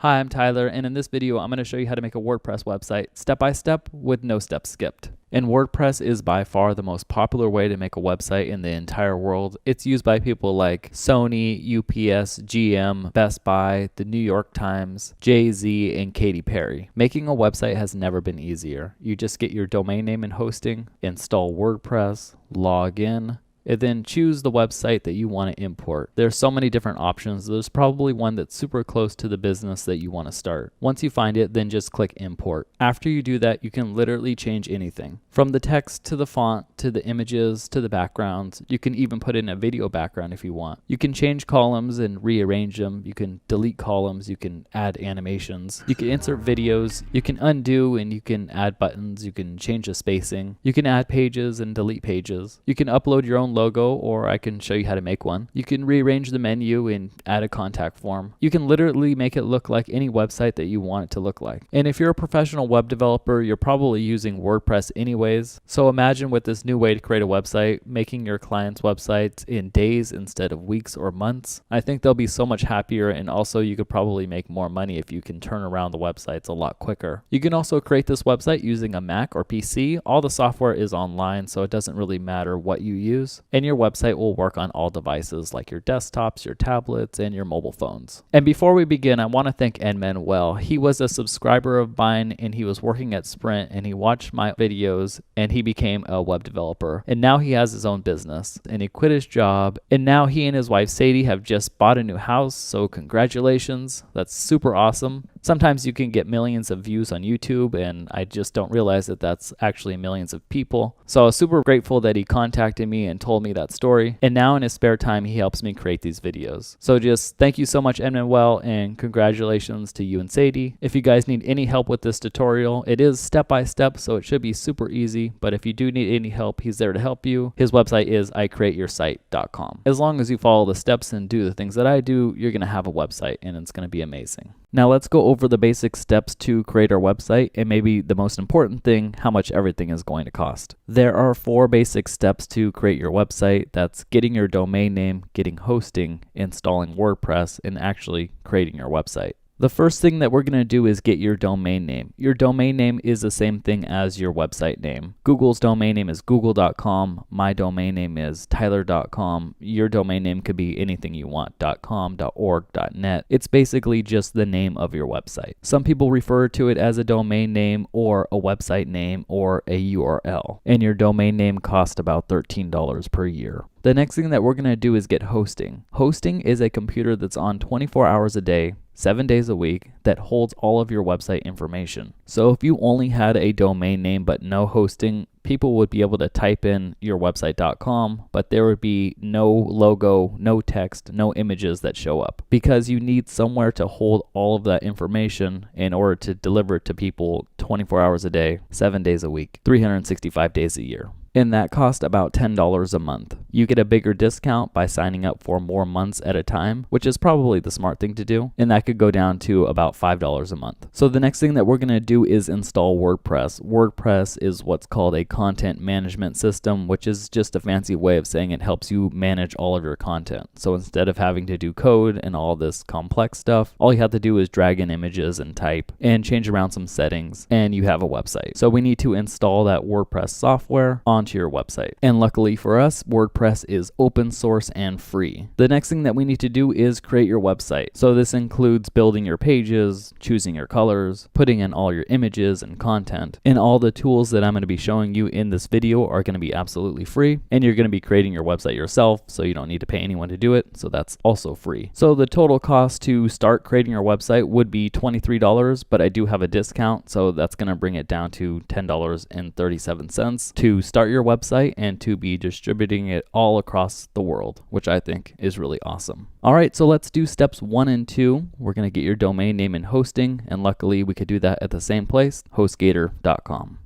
Hi, I'm Tyler, and in this video, I'm going to show you how to make a WordPress website step by step with no steps skipped. And WordPress is by far the most popular way to make a website in the entire world. It's used by people like Sony, UPS, GM, Best Buy, the New York Times, Jay-Z, and Katy Perry. Making a website has never been easier. You just get your domain name and hosting, install WordPress, log in, and then choose the website that you want to import. There's so many different options. There's probably one that's super close to the business that you want to start. Once you find it, then just click import. After you do that, you can literally change anything. From the text to the font, to the images, to the backgrounds. You can even put in a video background if you want. You can change columns and rearrange them. You can delete columns. You can add animations. You can insert videos. You can undo and you can add buttons. You can change the spacing. You can add pages and delete pages. You can upload your own logo, or I can show you how to make one. You can rearrange the menu and add a contact form. You can literally make it look like any website that you want it to look like. And if you're a professional web developer, you're probably using WordPress anyways. So imagine with this new way to create a website, making your clients' websites in days instead of weeks or months. I think they'll be so much happier, and also you could probably make more money if you can turn around the websites a lot quicker. You can also create this website using a Mac or PC. All the software is online, so it doesn't really matter what you use. And your website will work on all devices like your desktops, your tablets, and your mobile phones. And before we begin, I want to thank Manuel. He was a subscriber of mine, and he was working at Sprint, and he watched my videos, and he became a web developer. And now he has his own business, and he quit his job, and now he and his wife Sadie have just bought a new house, so congratulations. That's super awesome. Sometimes you can get millions of views on YouTube, and I just don't realize that that's actually millions of people. So I was super grateful that he contacted me and told me that story. And now in his spare time, he helps me create these videos. So just thank you so much, Manuel, and congratulations to you and Sadie. If you guys need any help with this tutorial, it is step by step, so it should be super easy. But if you do need any help, he's there to help you. His website is icreateyoursite.com. As long as you follow the steps and do the things that I do, you're going to have a website, and it's going to be amazing. Now let's go over the basic steps to create our website, and maybe the most important thing, how much everything is going to cost. There are 4 basic steps to create your website. That's getting your domain name, getting hosting, installing WordPress, and actually creating your website. The first thing that we're going to do is get your domain name. Your domain name is the same thing as your website name. Google's domain name is google.com. My domain name is tyler.com. Your domain name could be anything you want, .com, .org, .net. It's basically just the name of your website. Some people refer to it as a domain name or a website name or a URL. And your domain name costs about $13 per year. The next thing that we're going to do is get hosting. Hosting is a computer that's on 24 hours a day, 7 days a week, that holds all of your website information. So if you only had a domain name but no hosting, people would be able to type in yourwebsite.com, but there would be no logo, no text, no images that show up, because you need somewhere to hold all of that information in order to deliver it to people 24 hours a day, 7 days a week, 365 days a year. And that costs about $10 a month. You get a bigger discount by signing up for more months at a time, which is probably the smart thing to do. And that could go down to about $5 a month. So the next thing that we're going to do is install WordPress. WordPress is what's called a content management system, which is just a fancy way of saying it helps you manage all of your content. So instead of having to do code and all this complex stuff, all you have to do is drag in images and type and change around some settings, and you have a website. So we need to install that WordPress software onto your website. And luckily for us, WordPress is open source and free. The next thing that we need to do is create your website. So this includes building your pages, choosing your colors, putting in all your images and content. And all the tools that I'm going to be showing you in this video are going to be absolutely free. And you're going to be creating your website yourself, so you don't need to pay anyone to do it. So that's also free. So the total cost to start creating your website would be $23, but I do have a discount, so that's going to bring it down to $10.37 to start your website and to be distributing it all across the world, which I think is really awesome. All right, so let's do steps 1 and 2. We're going to get your domain name and hosting, and luckily we could do that at the same place, hostgator.com.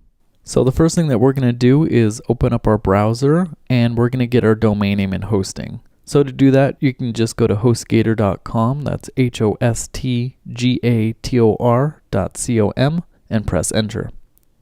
So the first thing that we're going to do is open up our browser, and we're going to get our domain name and hosting. So to do that, you can just go to hostgator.com, that's hostgator.com, and press enter.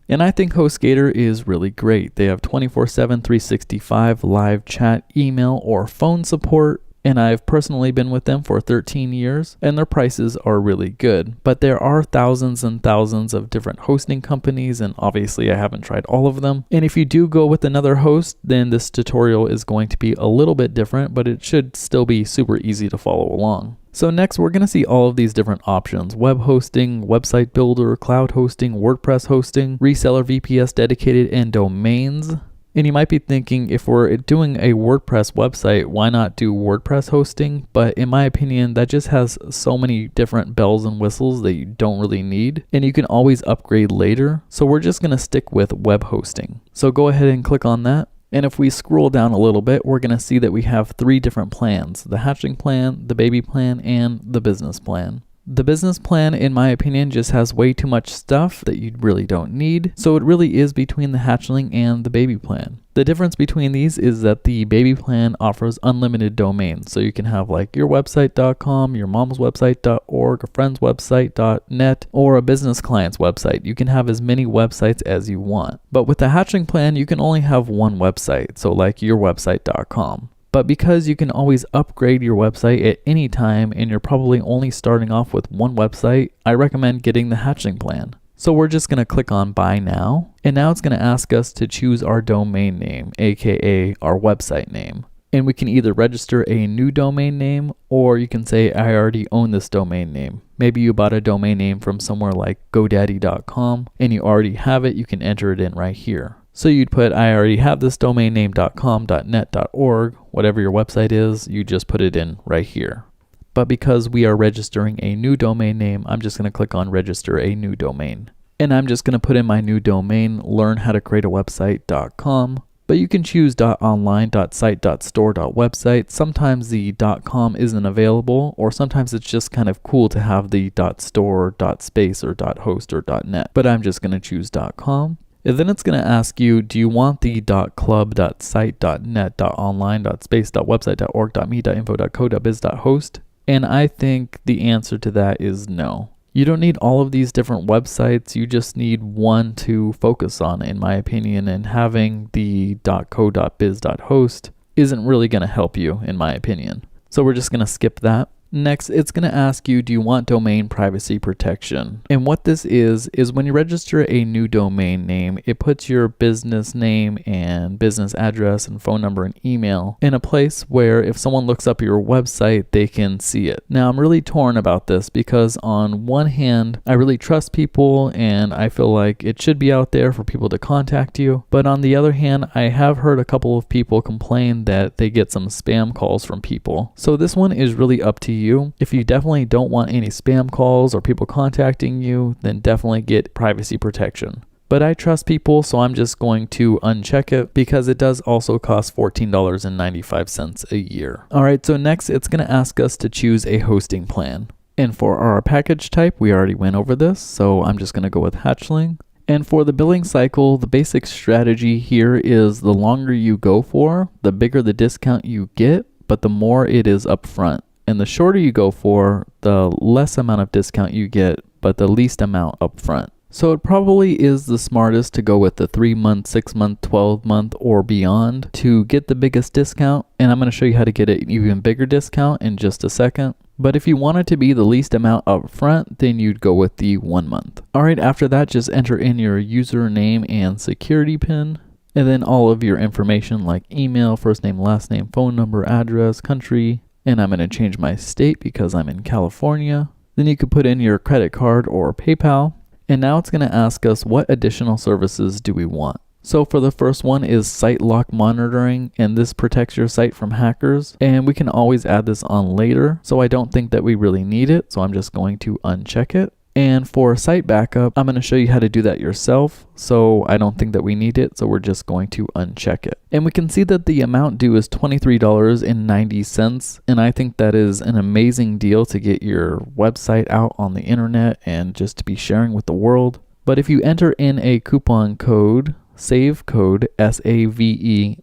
And I think HostGator is really great. They have 24/7, 365 live chat, email, or phone support. and I've personally been with them for 13 years, and their prices are really good. But there are thousands and thousands of different hosting companies, and obviously I haven't tried all of them. And if you do go with another host, then this tutorial is going to be a little bit different, but it should still be super easy to follow along. So next, we're going to see all of these different options: web hosting, website builder, cloud hosting, WordPress hosting, reseller, VPS dedicated, and domains. And you might be thinking, if we're doing a WordPress website, why not do WordPress hosting? But in my opinion, that just has so many different bells and whistles that you don't really need, and you can always upgrade later. So we're just going to stick with web hosting. So go ahead and click on that. And if we scroll down a little bit, we're going to see that we have 3 different plans: the hatchling plan, the baby plan, and the business plan. The business plan, in my opinion, just has way too much stuff that you really don't need. So it really is between the hatchling and the baby plan. The difference between these is that the baby plan offers unlimited domains. So you can have like yourwebsite.com, your mom's website.org, a friend's website.net, or a business client's website. You can have as many websites as you want. But with the hatchling plan, you can only have one website. So like yourwebsite.com. But because you can always upgrade your website at any time, and you're probably only starting off with one website, I recommend getting the hatchling plan. So we're just going to click on buy now, and now it's going to ask us to choose our domain name, aka our website name. And we can either register a new domain name, or you can say, I already own this domain name. Maybe you bought a domain name from somewhere like GoDaddy.com and you already have it. You can enter it in right here. So you'd put, I already have this domain name .com, .net, .org, whatever your website is, you just put it in right here. But because we are registering a new domain name, I'm just going to click on register a new domain. And I'm just going to put in my new domain, learnhowtocreateawebsite.com. But you can choose .online, .site, .store, .website. Sometimes the .com isn't available, or sometimes it's just kind of cool to have the .store, .space, or .host, or .net. But I'm just going to choose .com. And then it's going to ask you, do you want the .club, .site, .net, .online, .space, .website, .org, .me, .info, .co, .biz, .host? And I think the answer to that is no. You don't need all of these different websites. You just need one to focus on, in my opinion, and having the .co, .biz, .host isn't really going to help you, in my opinion. So we're just going to skip that. Next, it's going to ask you, do you want domain privacy protection? And what this is when you register a new domain name, it puts your business name and business address and phone number and email in a place where if someone looks up your website, they can see it. Now, I'm really torn about this because on one hand, I really trust people and I feel like it should be out there for people to contact you. But on the other hand, I have heard a couple of people complain that they get some spam calls from people. So this one is really up to you. If you definitely don't want any spam calls or people contacting you, then definitely get privacy protection. But I trust people, so I'm just going to uncheck it because it does also cost $14.95 a year. All right, so next it's going to ask us to choose a hosting plan. And for our package type, we already went over this, so I'm just going to go with hatchling. And for the billing cycle, the basic strategy here is the longer you go for, the bigger the discount you get, but the more it is upfront. And the shorter you go for, the less amount of discount you get, but the least amount up front. So it probably is the smartest to go with the 3-month, 6-month, 12-month, or beyond to get the biggest discount. And I'm going to show you how to get an even bigger discount in just a second. But if you want it to be the least amount up front, then you'd go with the 1 month. All right, after that, just enter in your username and security PIN. And then all of your information like email, first name, last name, phone number, address, country. And I'm going to change my state because I'm in California. Then you could put in your credit card or PayPal. And now it's going to ask us what additional services do we want. So for the first one is site lock monitoring, and this protects your site from hackers. And we can always add this on later. So I don't think that we really need it. So I'm just going to uncheck it. And for site backup, I'm going to show you how to do that yourself. So I don't think that we need it. So we're just going to uncheck it. And we can see that the amount due is $23.90. And I think that is an amazing deal to get your website out on the internet and just to be sharing with the world. But if you enter in a coupon code, save code, SAVECODE,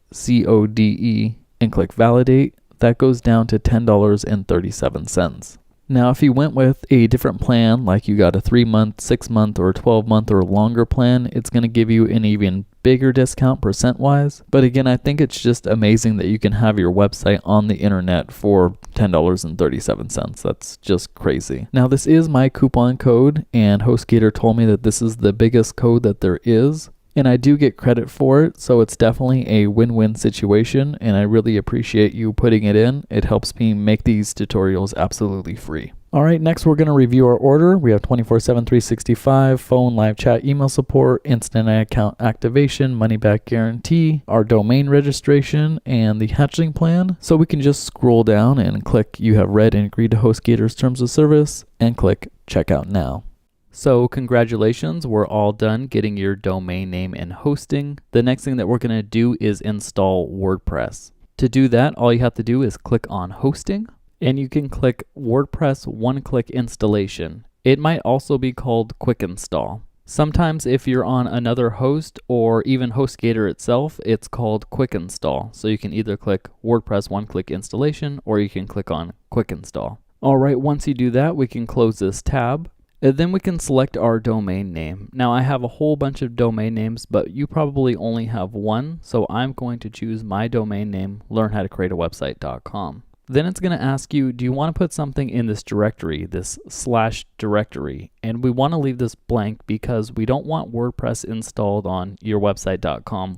and click validate, that goes down to $10.37. Now, if you went with a different plan, like you got a 3-month, 6-month, or 12-month or longer plan, it's going to give you an even bigger discount percent-wise. But again, I think it's just amazing that you can have your website on the internet for $10.37. That's just crazy. Now, this is my coupon code, and HostGator told me that this is the biggest code that there is. And I do get credit for it, so it's definitely a win-win situation, and I really appreciate you putting it in. It helps me make these tutorials absolutely free. All right, next we're going to review our order. We have 24/7, 365, phone, live chat, email support, instant account activation, money back guarantee, our domain registration, and the hatchling plan. So we can just scroll down and click you have read and agreed to HostGator's terms of service and click checkout now. So congratulations, we're all done getting your domain name and hosting. The next thing that we're going to do is install WordPress. To do that, all you have to do is click on hosting, and you can click WordPress one-click installation. It might also be called quick install. Sometimes if you're on another host or even HostGator itself, it's called quick install. So you can either click WordPress one-click installation or you can click on quick install. All right, once you do that, we can close this tab. And then we can select our domain name. Now I have a whole bunch of domain names, but you probably only have one, so I'm going to choose my domain name, learnhowtocreateawebsite.com. Then it's going to ask you, do you want to put something in this directory, this / directory? And we want to leave this blank because we don't want WordPress installed on yourwebsite.com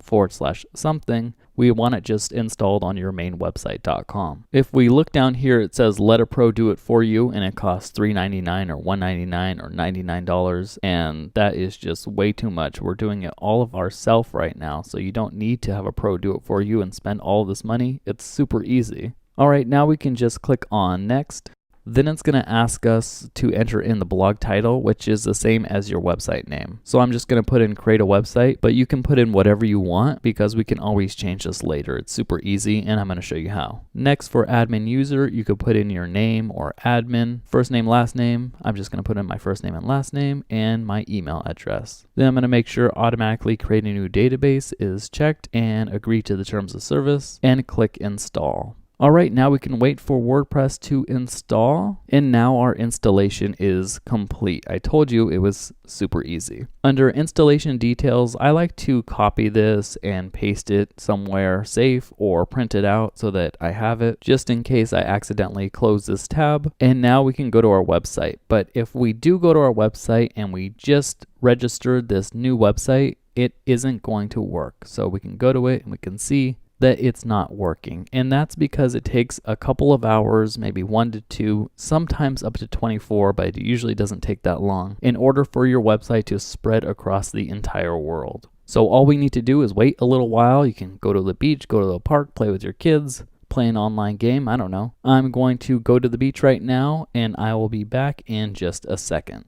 / something. We want it just installed on your main website.com. If we look down here, it says let a pro do it for you, and it costs $3.99 or $1.99 or $99, and that is just way too much. We're doing it all of ourselves right now, so you don't need to have a pro do it for you and spend all this money. It's super easy. All right, now we can just click on next. Then it's going to ask us to enter in the blog title, which is the same as your website name. So I'm just going to put in create a website, but you can put in whatever you want because we can always change this later. It's super easy, and I'm going to show you how. Next, for admin user, you could put in your name or admin, first name, last name. I'm just going to put in my first name and last name and my email address. Then I'm going to make sure automatically create a new database is checked and agree to the terms of service and click install. All right, now we can wait for WordPress to install, and now our installation is complete. I told you it was super easy. Under installation details, I like to copy this and paste it somewhere safe or print it out so that I have it just in case I accidentally close this tab. And now we can go to our website. But if we do go to our website and we just registered this new website, it isn't going to work. So we can go to it and we can see that it's not working, and that's because it takes a couple of hours, maybe 1 to 2, sometimes up to 24, but it usually doesn't take that long, in order for your website to spread across the entire world. So all we need to do is wait a little while. You can go to the beach, go to the park, play with your kids, play an online game, I don't know. I'm going to go to the beach right now, and I will be back in just a second.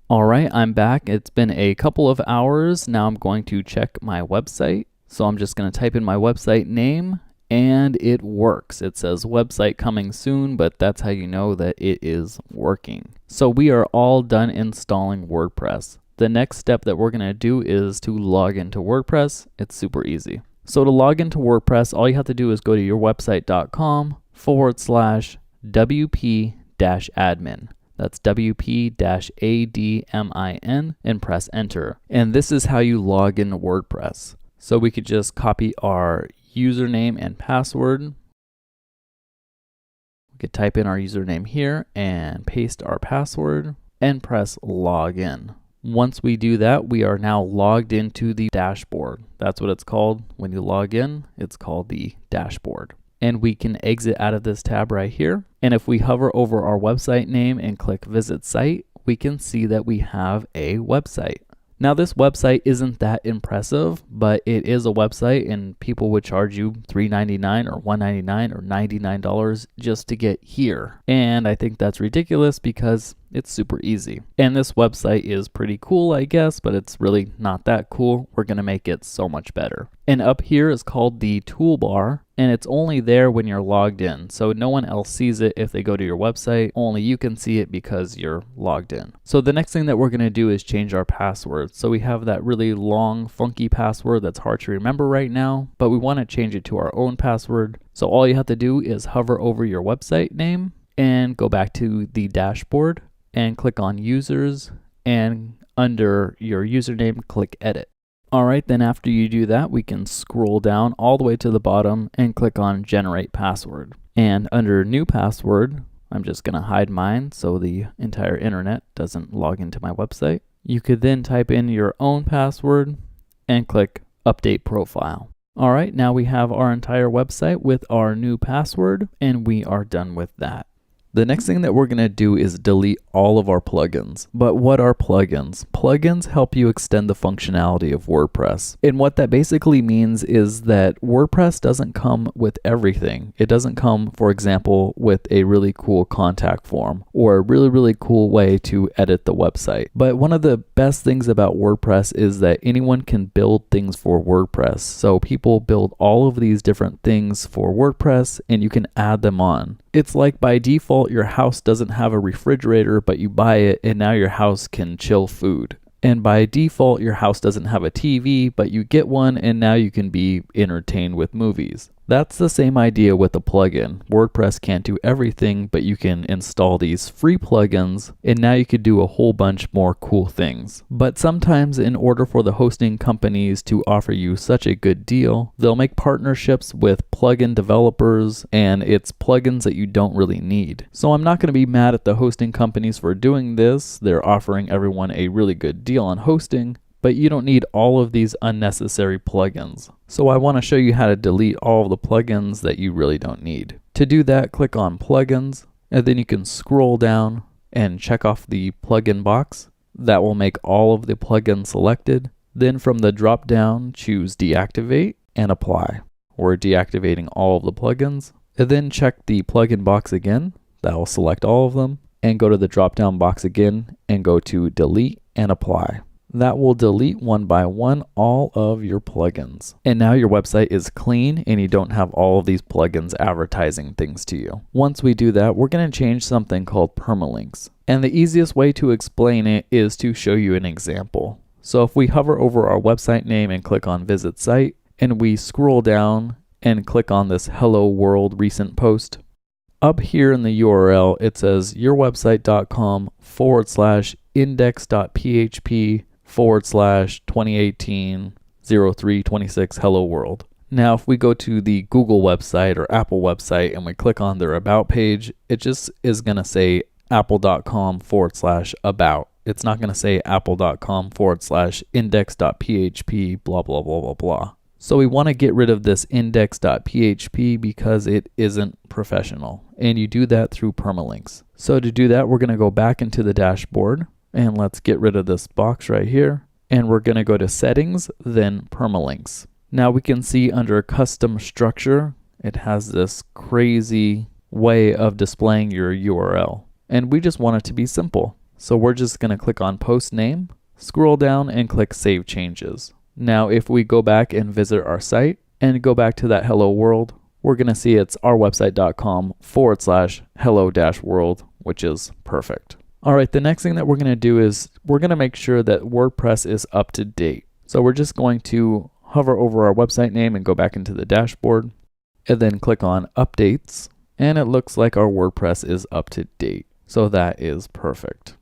All right, I'm back. It's been a couple of hours. Now I'm going to check my website. So I'm just going to type in my website name, and it works. It says website coming soon, but that's how you know that it is working. So we are all done installing WordPress. The next step that we're going to do is to log into WordPress. It's super easy. So to log into WordPress, all you have to do is go to yourwebsite.com /WP-admin. That's WP-ADMIN and press enter. And this is how you log into WordPress. So we could just copy our username and password. We could type in our username here and paste our password and press login. Once we do that, we are now logged into the dashboard. That's what it's called. When you log in, it's called the dashboard. And we can exit out of this tab right here. And if we hover over our website name and click visit site, we can see that we have a website. Now this website isn't that impressive, but it is a website, and people would charge you $3.99 or $1.99 or $99 just to get here. And I think that's ridiculous because it's super easy. And this website is pretty cool, I guess, but it's really not that cool. We're gonna make it so much better. And up here is called the toolbar, and it's only there when you're logged in. So no one else sees it if they go to your website. Only you can see it because you're logged in. So the next thing that we're gonna do is change our password. So we have that really long, funky password that's hard to remember right now, but we wanna change it to our own password. So all you have to do is hover over your website name and go back to the dashboard and click on users, and under your username, click edit. All right, then after you do that, we can scroll down all the way to the bottom and click on generate password. And under new password, I'm just gonna hide mine so the entire internet doesn't log into my website. You could then type in your own password and click update profile. All right, now we have our entire website with our new password, and we are done with that. The next thing that we're going to do is delete all of our plugins. But what are plugins? Plugins help you extend the functionality of WordPress. And what that basically means is that WordPress doesn't come with everything. It doesn't come, for example, with a really cool contact form or a really cool way to edit the website. But one of the best things about WordPress is that anyone can build things for WordPress. So people build all of these different things for WordPress and you can add them on. It's like by default, your house doesn't have a refrigerator, but you buy it and now your house can chill food. And by default, your house doesn't have a TV, but you get one and now you can be entertained with movies. That's the same idea with a plugin. WordPress can't do everything, but you can install these free plugins and now you could do a whole bunch more cool things. But sometimes in order for the hosting companies to offer you such a good deal, they'll make partnerships with plugin developers and it's plugins that you don't really need. So I'm not going to be mad at the hosting companies for doing this. They're offering everyone a really good deal on hosting, but you don't need all of these unnecessary plugins. So I want to show you how to delete all of the plugins that you really don't need. To do that, click on plugins, and then you can scroll down and check off the plugin box. That will make all of the plugins selected. Then from the drop down, choose deactivate and apply. We're deactivating all of the plugins. And then check the plugin box again. That will select all of them. And go to the drop down box again and go to delete and apply. That will delete one by one all of your plugins. And now your website is clean and you don't have all of these plugins advertising things to you. Once we do that, we're going to change something called permalinks. And the easiest way to explain it is to show you an example. So if we hover over our website name and click on visit site, and we scroll down and click on this hello world recent post, up here in the URL, it says yourwebsite.com/index.php/2018-0326 hello world. Now, if we go to the Google website or Apple website and we click on their about page, it just is going to say apple.com/about. It's not going to say apple.com/index.php blah, blah, blah, blah, blah. So we want to get rid of this index.php because it isn't professional. And you do that through permalinks. So to do that, we're going to go back into the dashboard and let's get rid of this box right here. And we're going to go to settings, then permalinks. Now we can see under custom structure, it has this crazy way of displaying your URL. And we just want it to be simple. So we're just going to click on post name, scroll down and click save changes. Now, if we go back and visit our site and go back to that hello world, we're going to see it's ourwebsite.com/hello-world, which is perfect. All right, the next thing that we're going to do is we're going to make sure that WordPress is up to date. So we're just going to hover over our website name and go back into the dashboard and then click on updates. And it looks like our WordPress is up to date. So that is perfect.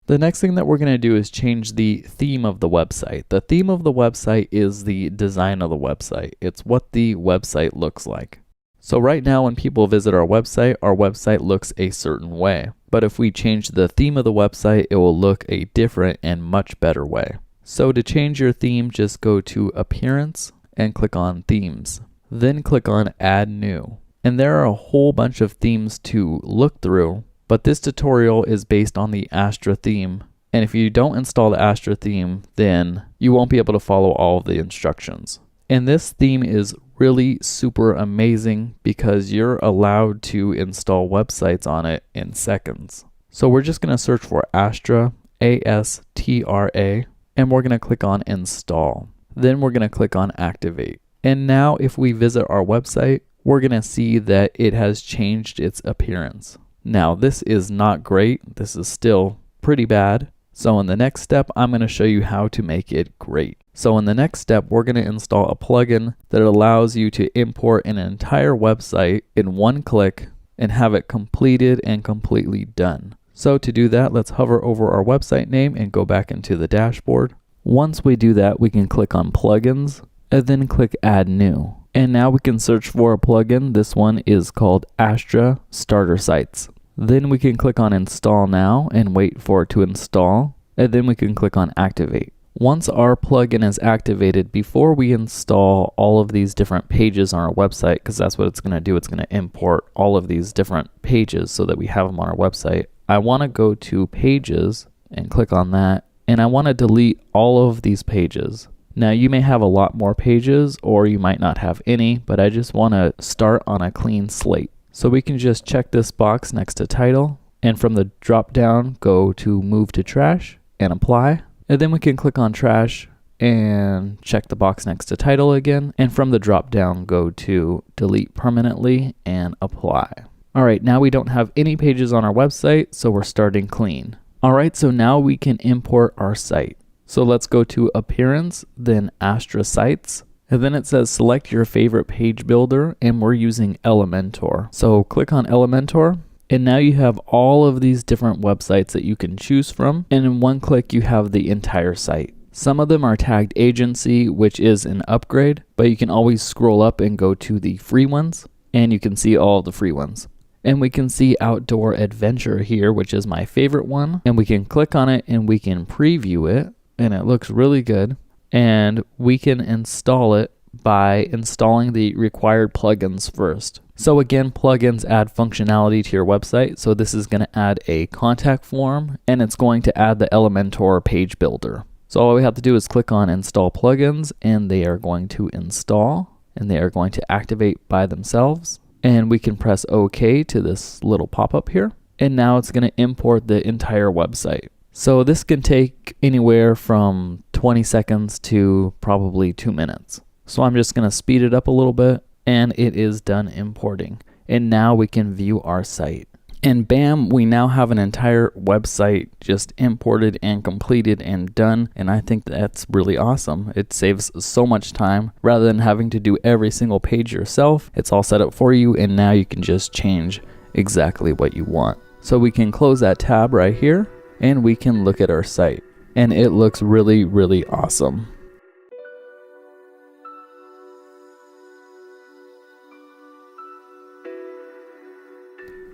The next thing that we're going to do is change the theme of the website. The theme of the website is the design of the website. It's what the website looks like. So right now when people visit our website looks a certain way. But if we change the theme of the website, it will look a different and much better way. So to change your theme, just go to Appearance and click on Themes. Then click on Add New. And there are a whole bunch of themes to look through. But this tutorial is based on the Astra theme. And if you don't install the Astra theme, then you won't be able to follow all of the instructions. And this theme is really super amazing because you're allowed to install websites on it in seconds. So we're just going to search for Astra, A-S-T-R-A, and we're going to click on Install. Then we're going to click on Activate. And now if we visit our website, we're going to see that it has changed its appearance. Now this is not great. This is still pretty bad. So in the next step, I'm going to show you how to make it great. So in the next step, we're going to install a plugin that allows you to import an entire website in one click and have it completed and completely done. So to do that, let's hover over our website name and go back into the dashboard. Once we do that, we can click on plugins and then click add new. And now we can search for a plugin. This one is called Astra Starter Sites. Then we can click on install now and wait for it to install. And then we can click on activate. Once our plugin is activated, before we install all of these different pages on our website, because that's what it's going to do, it's going to import all of these different pages so that we have them on our website. I want to go to pages and click on that, and I want to delete all of these pages. Now you may have a lot more pages or you might not have any, but I just want to start on a clean slate. So we can just check this box next to title, and from the drop down go to move to trash and apply. And then we can click on trash and check the box next to title again, and from the drop down go to delete permanently and apply. Alright, now we don't have any pages on our website, so we're starting clean. Alright, so now we can import our site. So let's go to Appearance, then Astra Sites, and then it says select your favorite page builder, and we're using Elementor. So click on Elementor, and now you have all of these different websites that you can choose from, and in one click you have the entire site. Some of them are tagged agency, which is an upgrade, but you can always scroll up and go to the free ones, and you can see all the free ones. And we can see Outdoor Adventure here, which is my favorite one, and we can click on it and we can preview it, and it looks really good. And we can install it by installing the required plugins first. So again, plugins add functionality to your website. So this is going to add a contact form, and it's going to add the Elementor page builder. So all we have to do is click on install plugins, and they are going to install, and they are going to activate by themselves. And we can press OK to this little pop-up here. And now it's going to import the entire website. So this can take anywhere from 20 seconds to probably 2 minutes. So I'm just going to speed it up a little bit, and it is done importing. And now we can view our site. And bam, we now have an entire website just imported and completed and done. And I think that's really awesome. It saves so much time rather than having to do every single page yourself. It's all set up for you, and now you can just change exactly what you want. So we can close that tab right here, and we can look at our site. And it looks really, really awesome.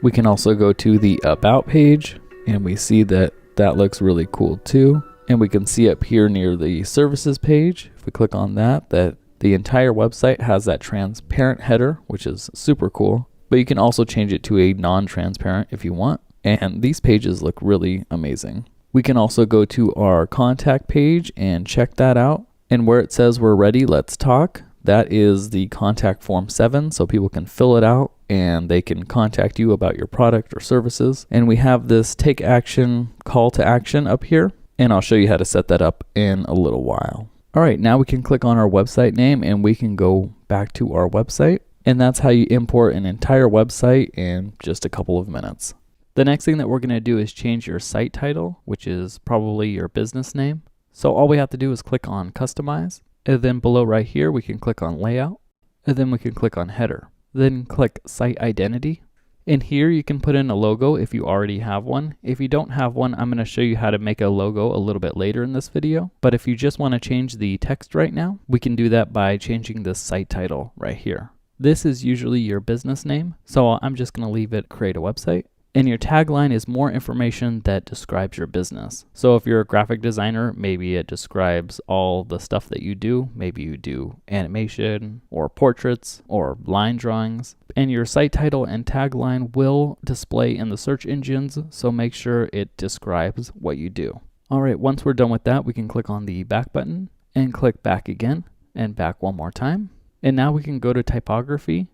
We can also go to the About page, and we see that that looks really cool too. And we can see up here near the Services page, if we click on that the entire website has that transparent header, which is super cool. But you can also change it to a non-transparent if you want. And these pages look really amazing. We can also go to our contact page and check that out. And where it says we're ready, let's talk, that is the contact form 7, so people can fill it out and they can contact you about your product or services. And we have this take action call to action up here, and I'll show you how to set that up in a little while. All right, now we can click on our website name and we can go back to our website. And that's how you import an entire website in just a couple of minutes. The next thing that we're going to do is change your site title, which is probably your business name. So all we have to do is click on Customize, and then below right here we can click on Layout, and then we can click on Header. Then click Site Identity. In here you can put in a logo if you already have one. If you don't have one, I'm going to show you how to make a logo a little bit later in this video. But if you just want to change the text right now, we can do that by changing the site title right here. This is usually your business name, so I'm just going to leave it Create a Website. And your tagline is more information that describes your business. So if you're a graphic designer, maybe it describes all the stuff that you do. Maybe you do animation or portraits or line drawings. And your site title and tagline will display in the search engines, so make sure it describes what you do. All right, once we're done with that, we can click on the back button and click back again and back one more time. And now we can go to typography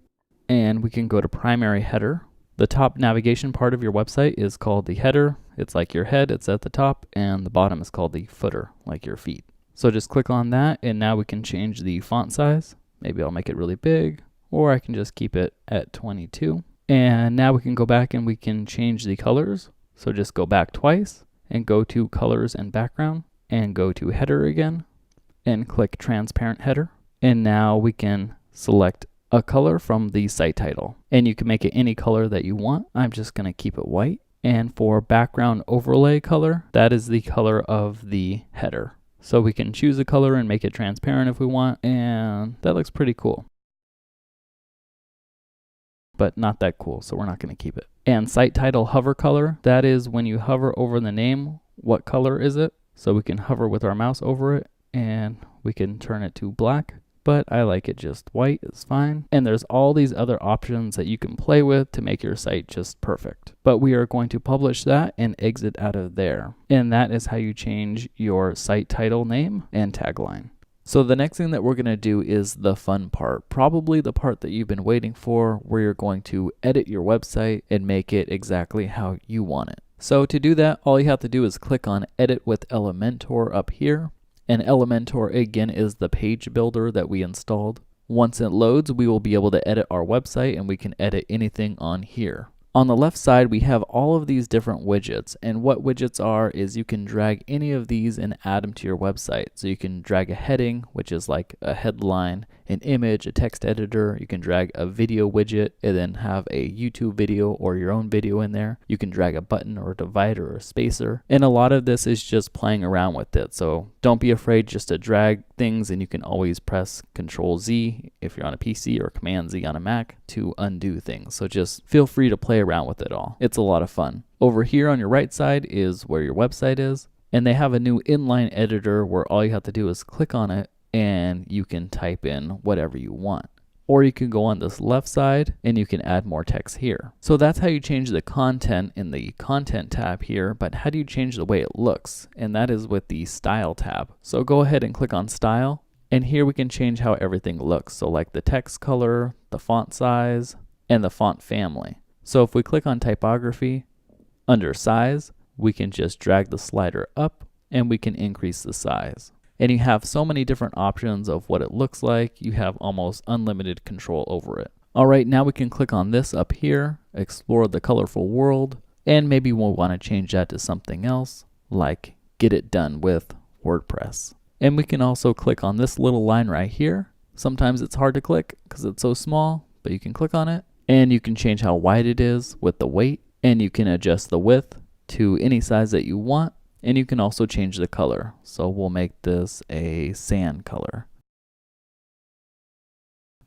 and we can go to primary header. The top navigation part of your website is called the header. It's like your head, it's at the top, and the bottom is called the footer, like your feet. So just click on that, and now we can change the font size. Maybe I'll make it really big, or I can just keep it at 22. And now we can go back and we can change the colors. So just go back twice and go to colors and background and go to header again and click transparent header. And now we can select a color from the site title. And you can make it any color that you want. I'm just going to keep it white. And for background overlay color, that is the color of the header. So we can choose a color and make it transparent if we want, and that looks pretty cool. But not that cool, so we're not going to keep it. And site title hover color, that is when you hover over the name, what color is it? So we can hover with our mouse over it, and we can turn it to black. But I like it just white, it's fine. And there's all these other options that you can play with to make your site just perfect. But we are going to publish that and exit out of there. And that is how you change your site title name and tagline. So the next thing that we're going to do is the fun part, probably the part that you've been waiting for, where you're going to edit your website and make it exactly how you want it. So to do that, all you have to do is click on Edit with Elementor up here. And Elementor, again, is the page builder that we installed. Once it loads, we will be able to edit our website, and we can edit anything on here. On the left side, we have all of these different widgets, and what widgets are is you can drag any of these and add them to your website. So you can drag a heading, which is like a headline, an image, a text editor. You can drag a video widget and then have a YouTube video or your own video in there. You can drag a button or a divider or a spacer, and a lot of this is just playing around with it. So don't be afraid just to drag things, and you can always press Control Z if you're on a PC or Command Z on a Mac to undo things. So just feel free to play around with it all. It's a lot of fun. Over here on your right side is where your website is, and they have a new inline editor where all you have to do is click on it and you can type in whatever you want. Or you can go on this left side and you can add more text here. So that's how you change the content in the content tab here, but how do you change the way it looks? And that is with the style tab. So go ahead and click on style, and here we can change how everything looks. So like the text color, the font size, and the font family. So if we click on typography, under size, we can just drag the slider up and we can increase the size. And you have so many different options of what it looks like. You have almost unlimited control over it. All right, now we can click on this up here, explore the colorful world, and maybe we'll want to change that to something else, like get it done with WordPress. And we can also click on this little line right here. Sometimes it's hard to click because it's so small, but you can click on it. And you can change how wide it is with the weight, and you can adjust the width to any size that you want, and you can also change the color. So we'll make this a sand color.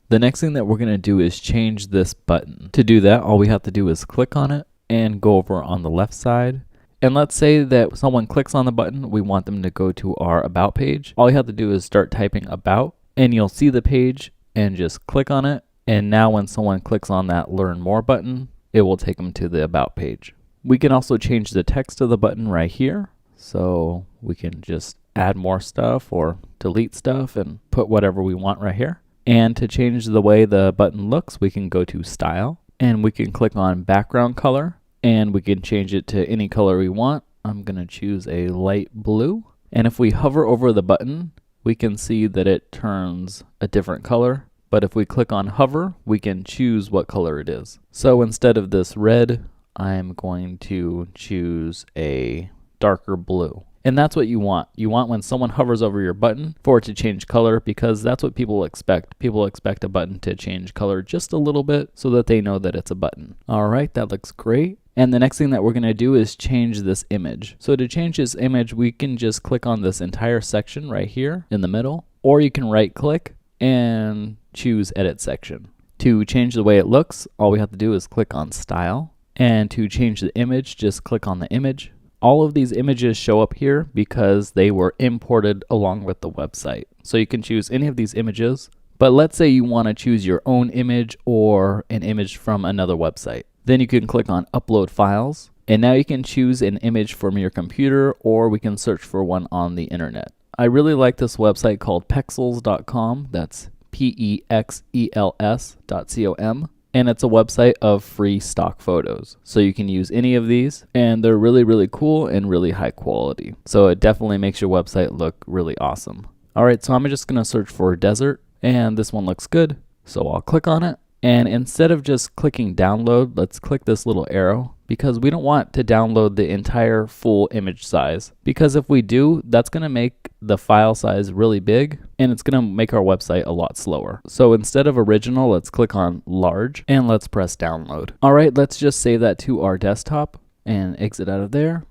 The next thing that we're going to do is change this button. To do that, all we have to do is click on it and go over on the left side. And let's say that someone clicks on the button, we want them to go to our About page. All you have to do is start typing About, and you'll see the page and just click on it. And now when someone clicks on that Learn More button, it will take them to the About page. We can also change the text of the button right here. So we can just add more stuff or delete stuff and put whatever we want right here. And to change the way the button looks, we can go to Style, and we can click on Background Color, and we can change it to any color we want. I'm going to choose a light blue. And if we hover over the button, we can see that it turns a different color. But if we click on hover, we can choose what color it is. So instead of this red, I'm going to choose a darker blue. And that's what you want. You want when someone hovers over your button for it to change color, because that's what people expect. People expect a button to change color just a little bit so that they know that it's a button. All right, that looks great. And the next thing that we're going to do is change this image. So to change this image, we can just click on this entire section right here in the middle, or you can right click and choose Edit Section. To change the way it looks, all we have to do is click on Style. And to change the image, just click on the image. All of these images show up here because they were imported along with the website. So you can choose any of these images, but let's say you want to choose your own image or an image from another website. Then you can click on Upload Files, and now you can choose an image from your computer, or we can search for one on the internet. I really like this website called pexels.com. That's PEXELS.com. And it's a website of free stock photos. So you can use any of these, and they're really, really cool and really high quality. So it definitely makes your website look really awesome. All right, so I'm just gonna search for desert, and this one looks good. So I'll click on it. And instead of just clicking download, let's click this little arrow, because we don't want to download the entire full image size. Because if we do, that's gonna make the file size really big, and it's going to make our website a lot slower. So instead of original, let's click on large and let's press download. All right, let's just save that to our desktop and exit out of there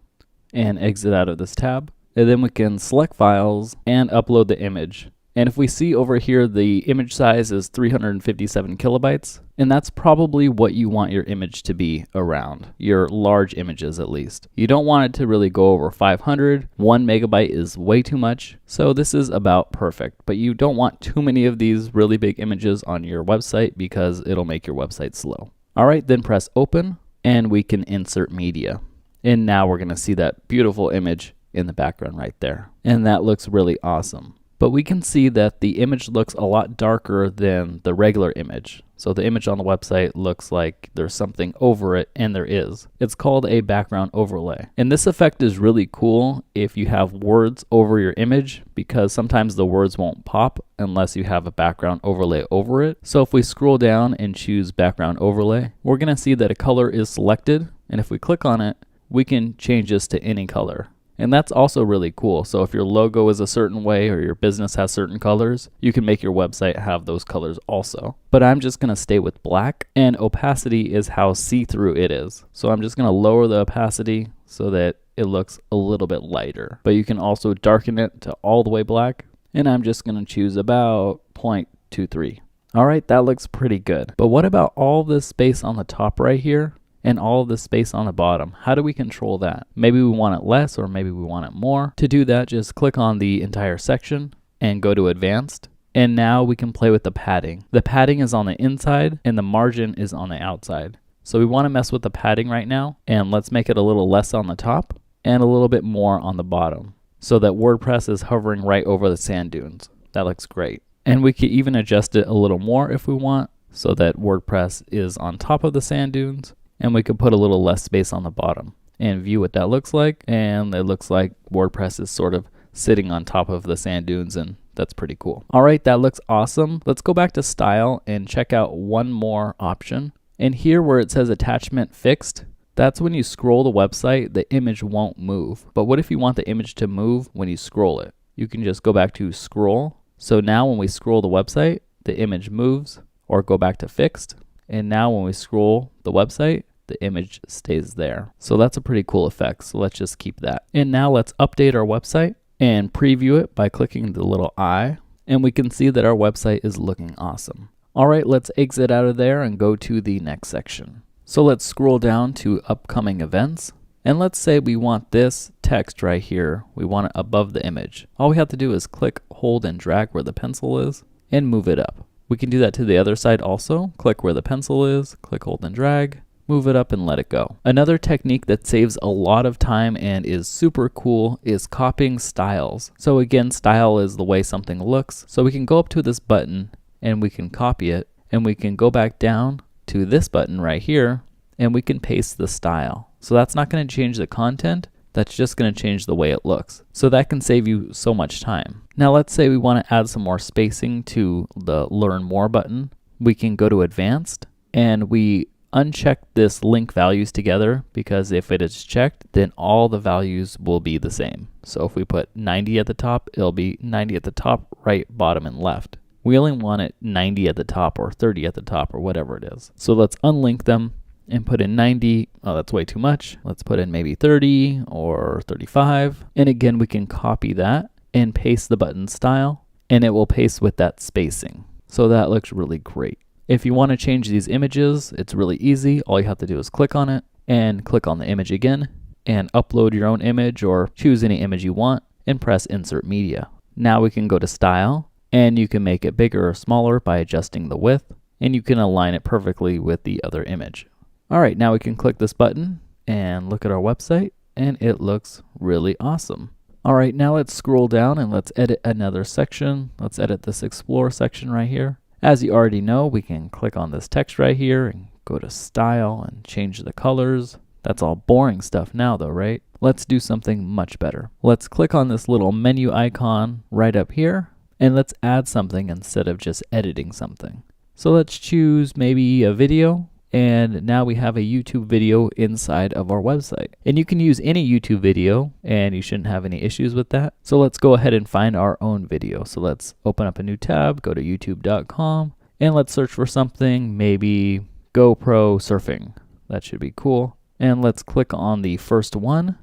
and exit out of this tab. And then we can select files and upload the image. And if we see over here, the image size is 357 kilobytes, and that's probably what you want your image to be around, your large images at least. You don't want it to really go over 500. 1 megabyte is way too much, so this is about perfect. But you don't want too many of these really big images on your website because it'll make your website slow. All right, then press open, and we can insert media. And now we're gonna see that beautiful image in the background right there. And that looks really awesome. But we can see that the image looks a lot darker than the regular image. So the image on the website looks like there's something over it, and there is. It's called a background overlay. And this effect is really cool if you have words over your image, because sometimes the words won't pop unless you have a background overlay over it. So if we scroll down and choose background overlay, we're gonna see that a color is selected. And if we click on it, we can change this to any color. And that's also really cool. So if your logo is a certain way or your business has certain colors, you can make your website have those colors also. But I'm just gonna stay with black, and opacity is how see-through it is. So I'm just gonna lower the opacity so that it looks a little bit lighter. But you can also darken it to all the way black. And I'm just gonna choose about 0.23. All right, that looks pretty good. But what about all this space on the top right here? And all of the space on the bottom? How do we control that? Maybe we want it less, or maybe we want it more. To do that, just click on the entire section and go to advanced. And now we can play with the padding. The padding is on the inside and the margin is on the outside. So we want to mess with the padding right now, and let's make it a little less on the top and a little bit more on the bottom, so that WordPress is hovering right over the sand dunes. That looks great. And we could even adjust it a little more if we want, so that WordPress is on top of the sand dunes. And we could put a little less space on the bottom and view what that looks like. And it looks like WordPress is sort of sitting on top of the sand dunes, and that's pretty cool. All right, that looks awesome. Let's go back to style and check out one more option. And here where it says attachment fixed, that's when you scroll the website, the image won't move. But what if you want the image to move when you scroll it? You can just go back to scroll. So now when we scroll the website, the image moves, or go back to fixed. And now when we scroll the website, the image stays there. So that's a pretty cool effect. So let's just keep that. And now let's update our website and preview it by clicking the little eye. And we can see that our website is looking awesome. All right, let's exit out of there and go to the next section. So let's scroll down to upcoming events. And let's say we want this text right here. We want it above the image. All we have to do is click, hold, and drag where the pencil is and move it up. We can do that to the other side also. Click where the pencil is, click, hold, and drag. Move it up and let it go. Another technique that saves a lot of time and is super cool is copying styles. So again, style is the way something looks. So we can go up to this button and we can copy it, and we can go back down to this button right here and we can paste the style. So that's not going to change the content. That's just going to change the way it looks. So that can save you so much time. Now let's say we want to add some more spacing to the Learn More button. We can go to Advanced and we uncheck this link values together, because if it is checked, then all the values will be the same. So if we put 90 at the top, it'll be 90 at the top, right, bottom, and left. We only want it 90 at the top or 30 at the top or whatever it is. So let's unlink them and put in 90. Oh, that's way too much. Let's put in maybe 30 or 35. And again, we can copy that and paste the button style, and it will paste with that spacing. So that looks really great. If you want to change these images, it's really easy. All you have to do is click on it and click on the image again and upload your own image or choose any image you want and press Insert Media. Now we can go to Style, and you can make it bigger or smaller by adjusting the width, and you can align it perfectly with the other image. All right, now we can click this button and look at our website, and it looks really awesome. All right, now let's scroll down and let's edit another section. Let's edit this Explore section right here. As you already know, we can click on this text right here and go to Style and change the colors. That's all boring stuff now though, right? Let's do something much better. Let's click on this little menu icon right up here, and let's add something instead of just editing something. So let's choose maybe a video, And now we have a YouTube video inside of our website. And you can use any YouTube video and you shouldn't have any issues with that. So let's go ahead and find our own video. So let's open up a new tab, go to youtube.com, and let's search for something, maybe GoPro surfing. That should be cool. And let's click on the first one.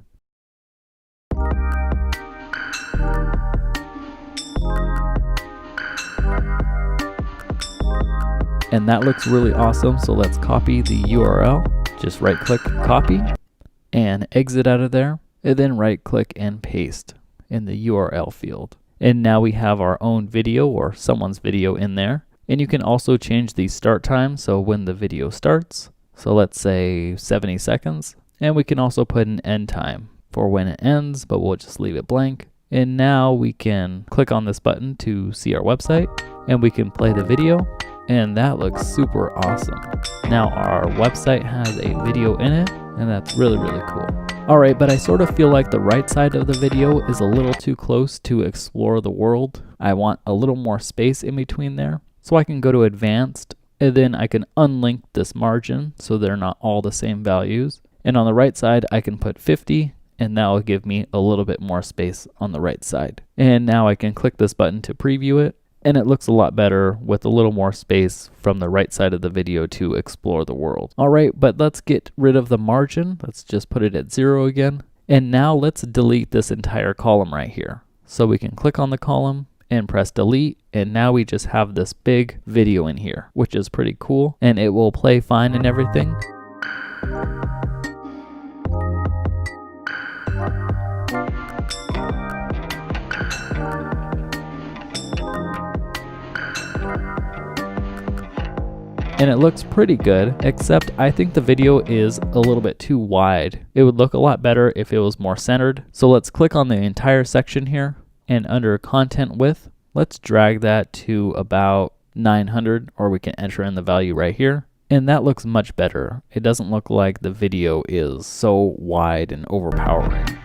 And that looks really awesome. So let's copy the URL. Just right click, copy, and exit out of there. And then right click and paste in the URL field. And now we have our own video or someone's video in there. And you can also change the start time. So when the video starts, so let's say 70 seconds. And we can also put an end time for when it ends, but we'll just leave it blank. And now we can click on this button to see our website, and we can play the video. And that looks super awesome. Now our website has a video in it, and that's really, really cool. All right, but I sort of feel like the right side of the video is a little too close to explore the world. I want a little more space in between there. So I can go to advanced, and then I can unlink this margin so they're not all the same values. And on the right side, I can put 50, and that will give me a little bit more space on the right side. And now I can click this button to preview it. And it looks a lot better with a little more space from the right side of the video to explore the world. All right, but let's get rid of the margin. Let's just put it at 0 again. And now let's delete this entire column right here. So we can click on the column and press delete. And now we just have this big video in here, which is pretty cool. And it will play fine and everything. And it looks pretty good, except I think the video is a little bit too wide. It would look a lot better if it was more centered. So let's click on the entire section here, and under content width, let's drag that to about 900, or we can enter in the value right here. And that looks much better. It doesn't look like the video is so wide and overpowering.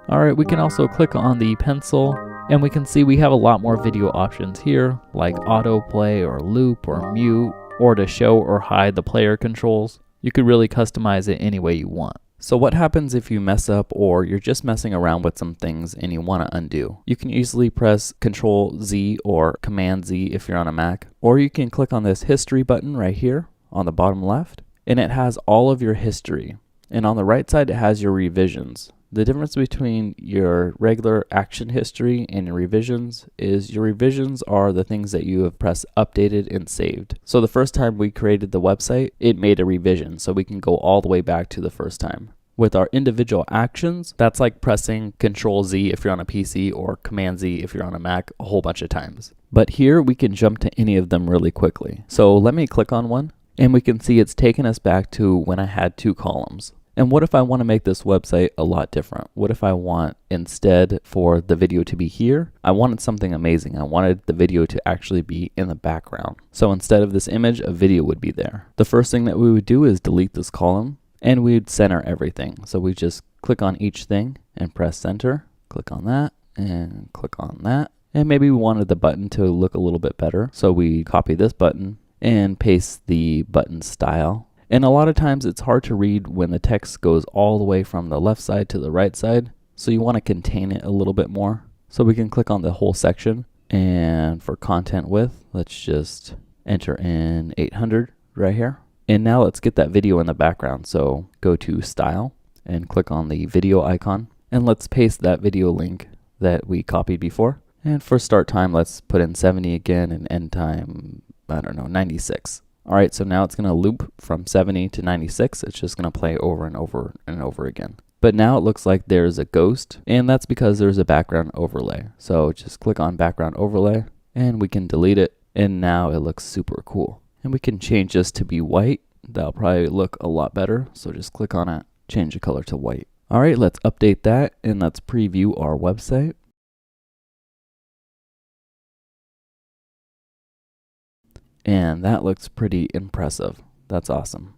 Alright, we can also click on the pencil, and we can see we have a lot more video options here, like autoplay or loop or mute, or to show or hide the player controls. You could really customize it any way you want. So what happens if you mess up or you're just messing around with some things and you want to undo? You can easily press Control Z or Command Z if you're on a Mac, or you can click on this history button right here on the bottom left, and it has all of your history. And on the right side, it has your revisions. The difference between your regular action history and your revisions is your revisions are the things that you have pressed updated and saved. So the first time we created the website, it made a revision, so we can go all the way back to the first time. With our individual actions, that's like pressing Control Z if you're on a PC or Command Z if you're on a Mac a whole bunch of times. But here we can jump to any of them really quickly. So let me click on one, and we can see it's taken us back to when I had 2 columns. And what if I want to make this website a lot different? What if I want, instead for the video to be here, I wanted something amazing. I wanted the video to actually be in the background. So instead of this image, a video would be there. The first thing that we would do is delete this column, and we'd center everything. So we just click on each thing and press center, click on that, and click on that. And maybe we wanted the button to look a little bit better. So we copy this button and paste the button style. And a lot of times it's hard to read when the text goes all the way from the left side to the right side. So you want to contain it a little bit more. So we can click on the whole section. And for content width, let's just enter in 800 right here. And now let's get that video in the background. So go to style and click on the video icon. And let's paste that video link that we copied before. And for start time, let's put in 70 again, and end time, I don't know, 96. All right, so now it's going to loop from 70 to 96. It's just going to play over and over and over again. But now it looks like there's a ghost, and that's because there's a background overlay. So just click on background overlay, and we can delete it. And now it looks super cool. And we can change this to be white. That'll probably look a lot better. So just click on it, change the color to white. All right, let's update that, and let's preview our website. And that looks pretty impressive. That's awesome.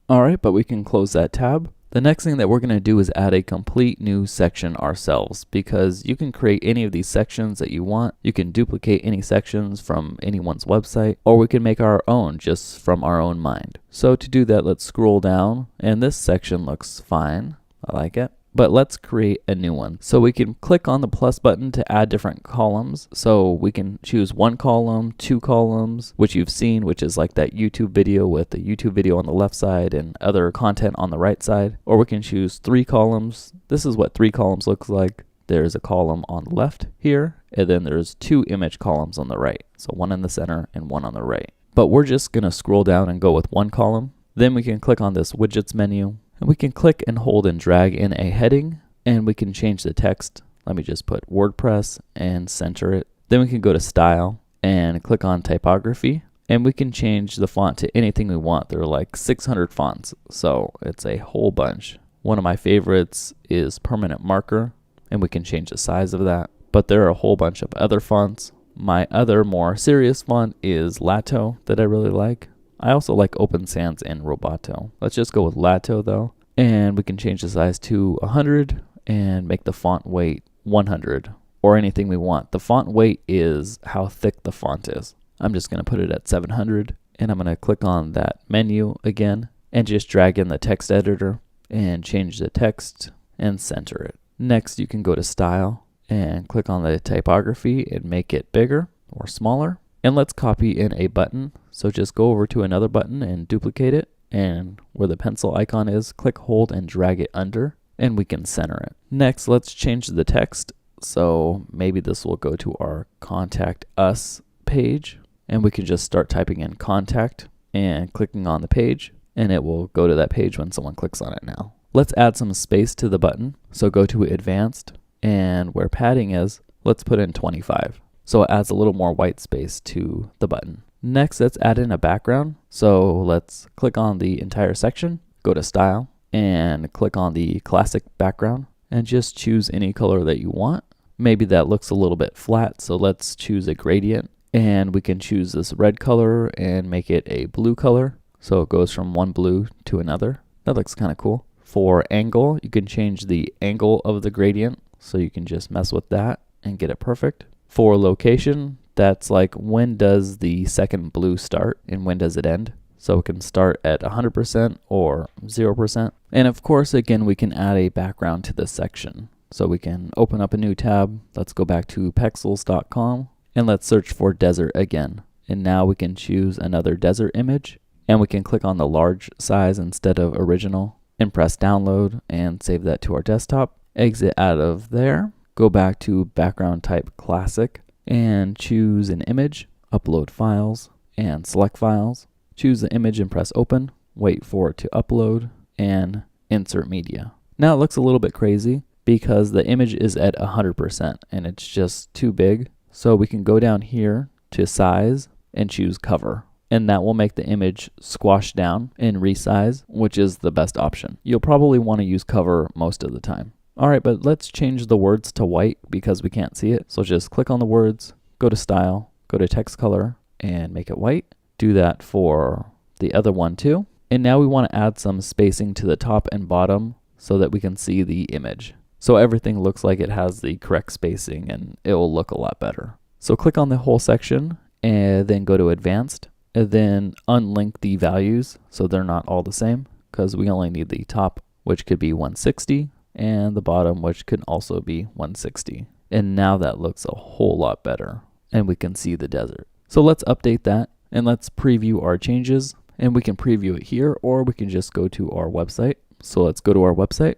All right, but we can close that tab. The next thing that we're going to do is add a complete new section ourselves, because you can create any of these sections that you want. You can duplicate any sections from anyone's website, or we can make our own just from our own mind. So to do that, let's scroll down, and this section looks fine. I like it. But let's create a new one. So we can click on the plus button to add different columns. So we can choose 1 column, 2 columns, which you've seen, which is like that YouTube video with the YouTube video on the left side and other content on the right side. Or we can choose 3 columns. This is what 3 columns looks like. There's a column on the left here, and then there's 2 image columns on the right. So 1 in the center and 1 on the right. But we're just gonna scroll down and go with 1 column. Then we can click on this widgets menu. And we can click and hold and drag in a heading, and we can change the text. Let me just put WordPress and center it. Then we can go to style and click on typography, and we can change the font to anything we want. There are like 600 fonts, so it's a whole bunch. One of my favorites is permanent marker, and we can change the size of that. But there are a whole bunch of other fonts. My other more serious font is Lato that I really like. I also like Open Sans and Roboto. Let's just go with Lato though. And we can change the size to 100 and make the font weight 100 or anything we want. The font weight is how thick the font is. I'm just going to put it at 700, and I'm going to click on that menu again and just drag in the text editor and change the text and center it. Next, you can go to style and click on the typography and make it bigger or smaller. And let's copy in a button. So just go over to another button and duplicate it. And where the pencil icon is, click, hold, and drag it under, and we can center it. Next, let's change the text. So maybe this will go to our Contact Us page, and we can just start typing in contact and clicking on the page, and it will go to that page when someone clicks on it now. Let's add some space to the button. So go to Advanced, and where padding is, let's put in 25. So it adds a little more white space to the button. Next, let's add in a background. So let's click on the entire section, go to style, and click on the classic background, and just choose any color that you want. Maybe that looks a little bit flat, so let's choose a gradient, and we can choose this red color and make it a blue color. So it goes from one blue to another. That looks kind of cool. For angle, you can change the angle of the gradient, so you can just mess with that and get it perfect. For location, that's like when does the second blue start and when does it end. So it can start at 100% or 0%. And of course, again, we can add a background to this section. So we can open up a new tab. Let's go back to pexels.com and let's search for desert again. And now we can choose another desert image, and we can click on the large size instead of original and press download and save that to our desktop. Exit out of there. Go back to background type classic and choose an image, upload files, and select files. Choose the image and press open, wait for it to upload, and insert media. Now it looks a little bit crazy because the image is at 100% and it's just too big. So we can go down here to size and choose cover, and that will make the image squash down and resize, which is the best option. You'll probably want to use cover most of the time. All right, but let's change the words to white because we can't see it. So just click on the words, go to style, go to text color, and make it white. Do that for the other one too. And now we want to add some spacing to the top and bottom so that we can see the image. So everything looks like it has the correct spacing and it will look a lot better. So click on the whole section and then go to advanced and then unlink the values so they're not all the same, because we only need the top, which could be 160. And the bottom, which can also be 160. And now that looks a whole lot better, and we can see the desert. So let's update that, and let's preview our changes, and we can preview it here, or we can just go to our website. So let's go to our website,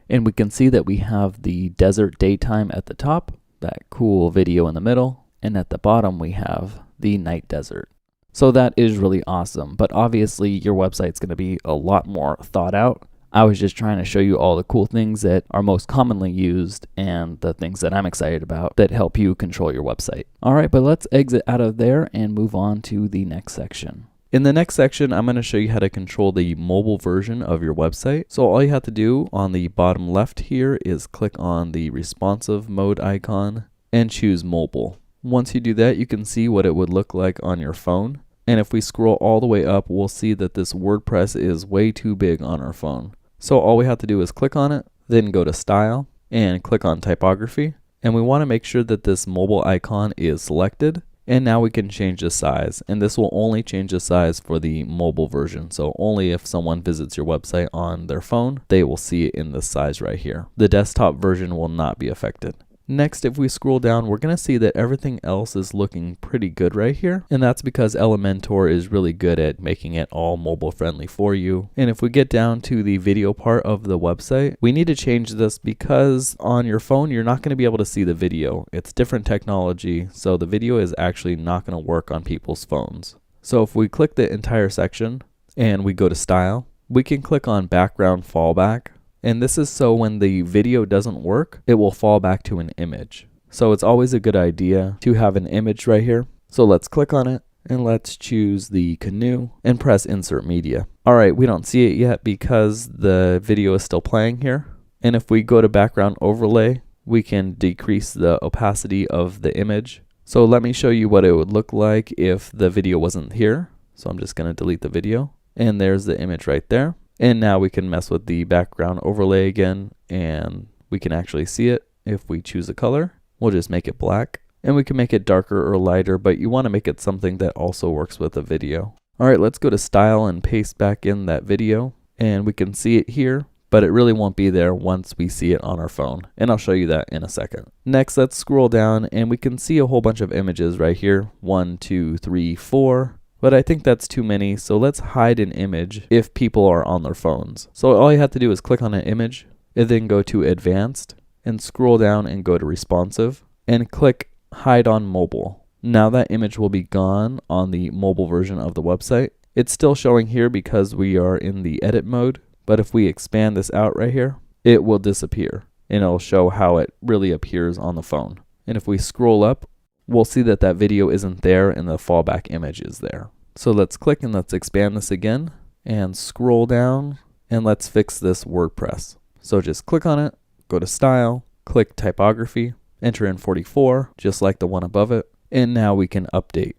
and we can see that we have the desert daytime at the top, that cool video in the middle, and at the bottom we have the night desert. So that is really awesome, but obviously your website's going to be a lot more thought out. I was just trying to show you all the cool things that are most commonly used and the things that I'm excited about that help you control your website. All right, but let's exit out of there and move on to the next section. In the next section, I'm going to show you how to control the mobile version of your website. So all you have to do on the bottom left here is click on the responsive mode icon and choose mobile. Once you do that, you can see what it would look like on your phone. And if we scroll all the way up, we'll see that this WordPress is way too big on our phone. So all we have to do is click on it, then go to Style and click on Typography. And we want to make sure that this mobile icon is selected. And now we can change the size, and this will only change the size for the mobile version. So only if someone visits your website on their phone, they will see it in this size right here. The desktop version will not be affected. Next, if we scroll down, we're going to see that everything else is looking pretty good right here. And that's because Elementor is really good at making it all mobile friendly for you. And if we get down to the video part of the website, we need to change this because on your phone, you're not going to be able to see the video. It's different technology, so the video is actually not going to work on people's phones. So if we click the entire section and we go to Style, we can click on Background Fallback. And this is so when the video doesn't work, it will fall back to an image. So it's always a good idea to have an image right here. So let's click on it and let's choose the canoe and press Insert Media. All right, we don't see it yet because the video is still playing here. And if we go to Background Overlay, we can decrease the opacity of the image. So let me show you what it would look like if the video wasn't here. So I'm just going to delete the video. And there's the image right there. And now we can mess with the background overlay again, and we can actually see it. If we choose a color, we'll just make it black, and we can make it darker or lighter, but you want to make it something that also works with a video. All right, let's go to Style and paste back in that video, and we can see it here, but it really won't be there once we see it on our phone, and I'll show you that in a second. Next, let's scroll down, and we can see a whole bunch of images right here. 1, 2, 3, 4. But I think that's too many, so let's hide an image if people are on their phones. So all you have to do is click on an image, and then go to Advanced, and scroll down and go to Responsive, and click Hide on Mobile. Now that image will be gone on the mobile version of the website. It's still showing here because we are in the edit mode, but if we expand this out right here, it will disappear, and it'll show how it really appears on the phone. And if we scroll up, we'll see that that video isn't there and the fallback image is there. So let's click and let's expand this again and scroll down and let's fix this WordPress. So just click on it, go to Style, click Typography, enter in 44, just like the one above it, and now we can update.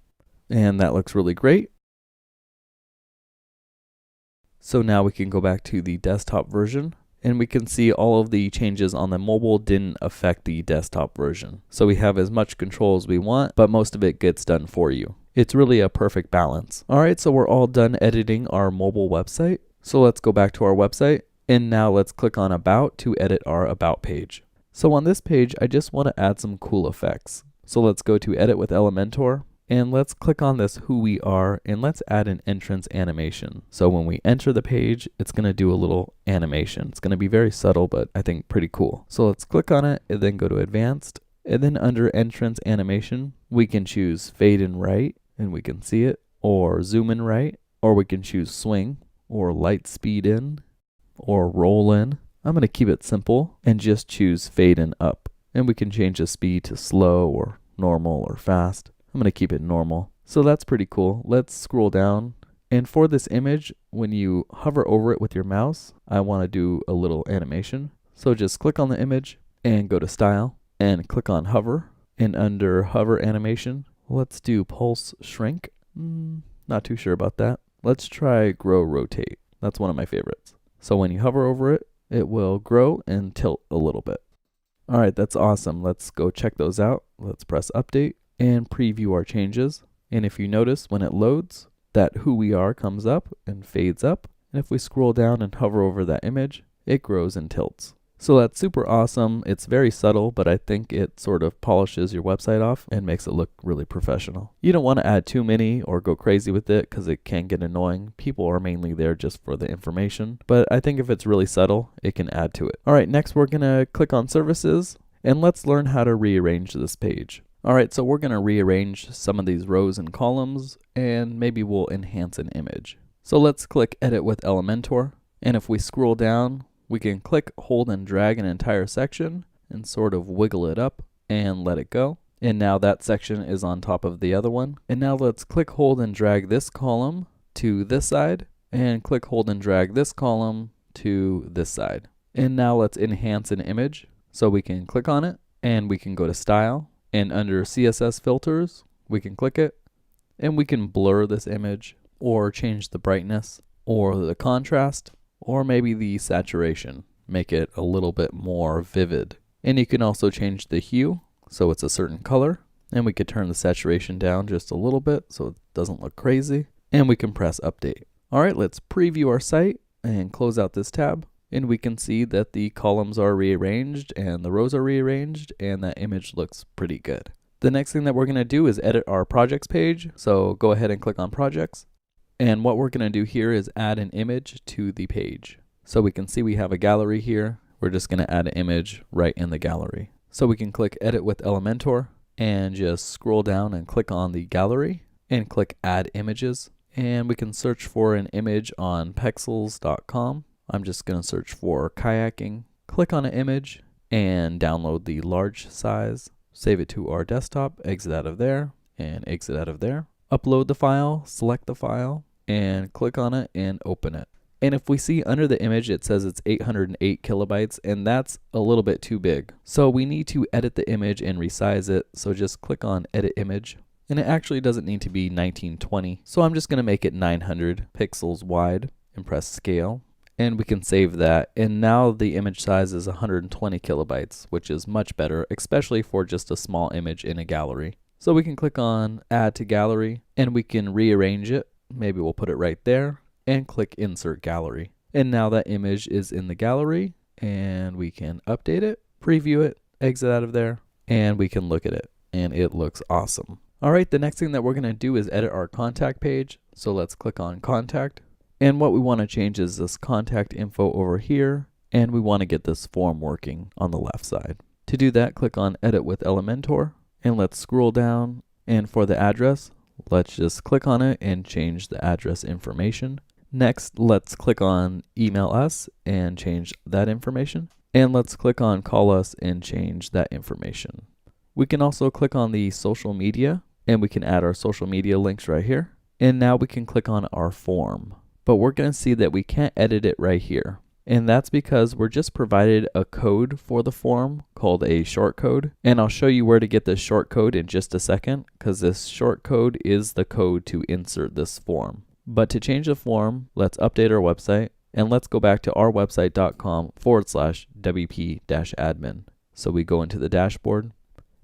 And that looks really great. So now we can go back to the desktop version, and we can see all of the changes on the mobile didn't affect the desktop version. So we have as much control as we want, but most of it gets done for you. It's really a perfect balance. All right, so we're all done editing our mobile website. So let's go back to our website, and now let's click on About to edit our About page. So on this page, I just want to add some cool effects. So let's go to Edit with Elementor, and let's click on this Who We Are, and let's add an entrance animation. So when we enter the page, it's going to do a little animation. It's going to be very subtle, but I think pretty cool. So let's click on it and then go to Advanced. And then under Entrance Animation, we can choose Fade in Right, and we can see it, or Zoom in Right, or we can choose Swing, or Light Speed In, or Roll In. I'm going to keep it simple and just choose Fade in Up. And we can change the speed to slow or normal or fast. I'm going to keep it normal. So that's pretty cool. Let's scroll down. And for this image, when you hover over it with your mouse, I want to do a little animation. So just click on the image and go to Style and click on Hover. And under Hover Animation, let's do Pulse Shrink. Not too sure about that. Let's try Grow Rotate. That's one of my favorites. So when you hover over it, it will grow and tilt a little bit. All right, that's awesome. Let's go check those out. Let's press Update and preview our changes. And if you notice when it loads, that Who We Are comes up and fades up. And if we scroll down and hover over that image, it grows and tilts. So that's super awesome. It's very subtle, but I think it sort of polishes your website off and makes it look really professional. You don't want to add too many or go crazy with it because it can get annoying. People are mainly there just for the information, but I think if it's really subtle, it can add to it. All right, next we're going to click on Services, and let's learn how to rearrange this page. All right, so we're going to rearrange some of these rows and columns, and maybe we'll enhance an image. So let's click Edit with Elementor, and if we scroll down, we can click, hold, and drag an entire section and sort of wiggle it up and let it go. And now that section is on top of the other one. And now let's click, hold, and drag this column to this side, and click, hold, and drag this column to this side. And now let's enhance an image. So we can click on it, and we can go to Style, and under CSS Filters, we can click it, And we can blur this image or change the brightness or the contrast or maybe the saturation, make it a little bit more vivid. And you can also change the hue so it's a certain color. And we could turn the saturation down just a little bit so it doesn't look crazy. And we can press update. All right, let's preview our site and close out this tab. And we can see that the columns are rearranged and the rows are rearranged and that image looks pretty good. The next thing that we're going to do is edit our projects page. So go ahead and click on projects. And what we're going to do here is add an image to the page. So we can see we have a gallery here. We're just going to add an image right in the gallery. So we can click edit with Elementor and just scroll down and click on the gallery and click add images. And we can search for an image on pexels.com. I'm just going to search for kayaking, click on an image and download the large size, save it to our desktop, exit out of there and exit out of there. Upload the file, select the file and click on it and open it. And if we see under the image, it says it's 808 kilobytes and that's a little bit too big. So we need to edit the image and resize it. So just click on edit image. And it actually doesn't need to be 1920. So I'm just going to make it 900 pixels wide and press scale. And we can save that. And now the image size is 120 kilobytes, which is much better, especially for just a small image in a gallery. So we can click on add to gallery and we can rearrange it. Maybe we'll put it right there and click insert gallery. And now that image is in the gallery and we can update it, preview it, exit out of there, and we can look at it and it looks awesome. All right, the next thing that we're going to do is edit our contact page. So let's click on contact. And what we want to change is this contact info over here. And we want to get this form working on the left side. To do that, click on edit with Elementor. And let's scroll down. And for the address, let's just click on it and change the address information. Next, let's click on email us and change that information. And let's click on call us and change that information. We can also click on the social media and we can add our social media links right here. And now we can click on our form. But we're going to see that we can't edit it right here. And that's because we're just provided a code for the form called a short code. And I'll show you where to get this short code in just a second, because this short code is the code to insert this form. But to change the form, let's update our website and let's go back to ourwebsite.com/wp-admin. So we go into the dashboard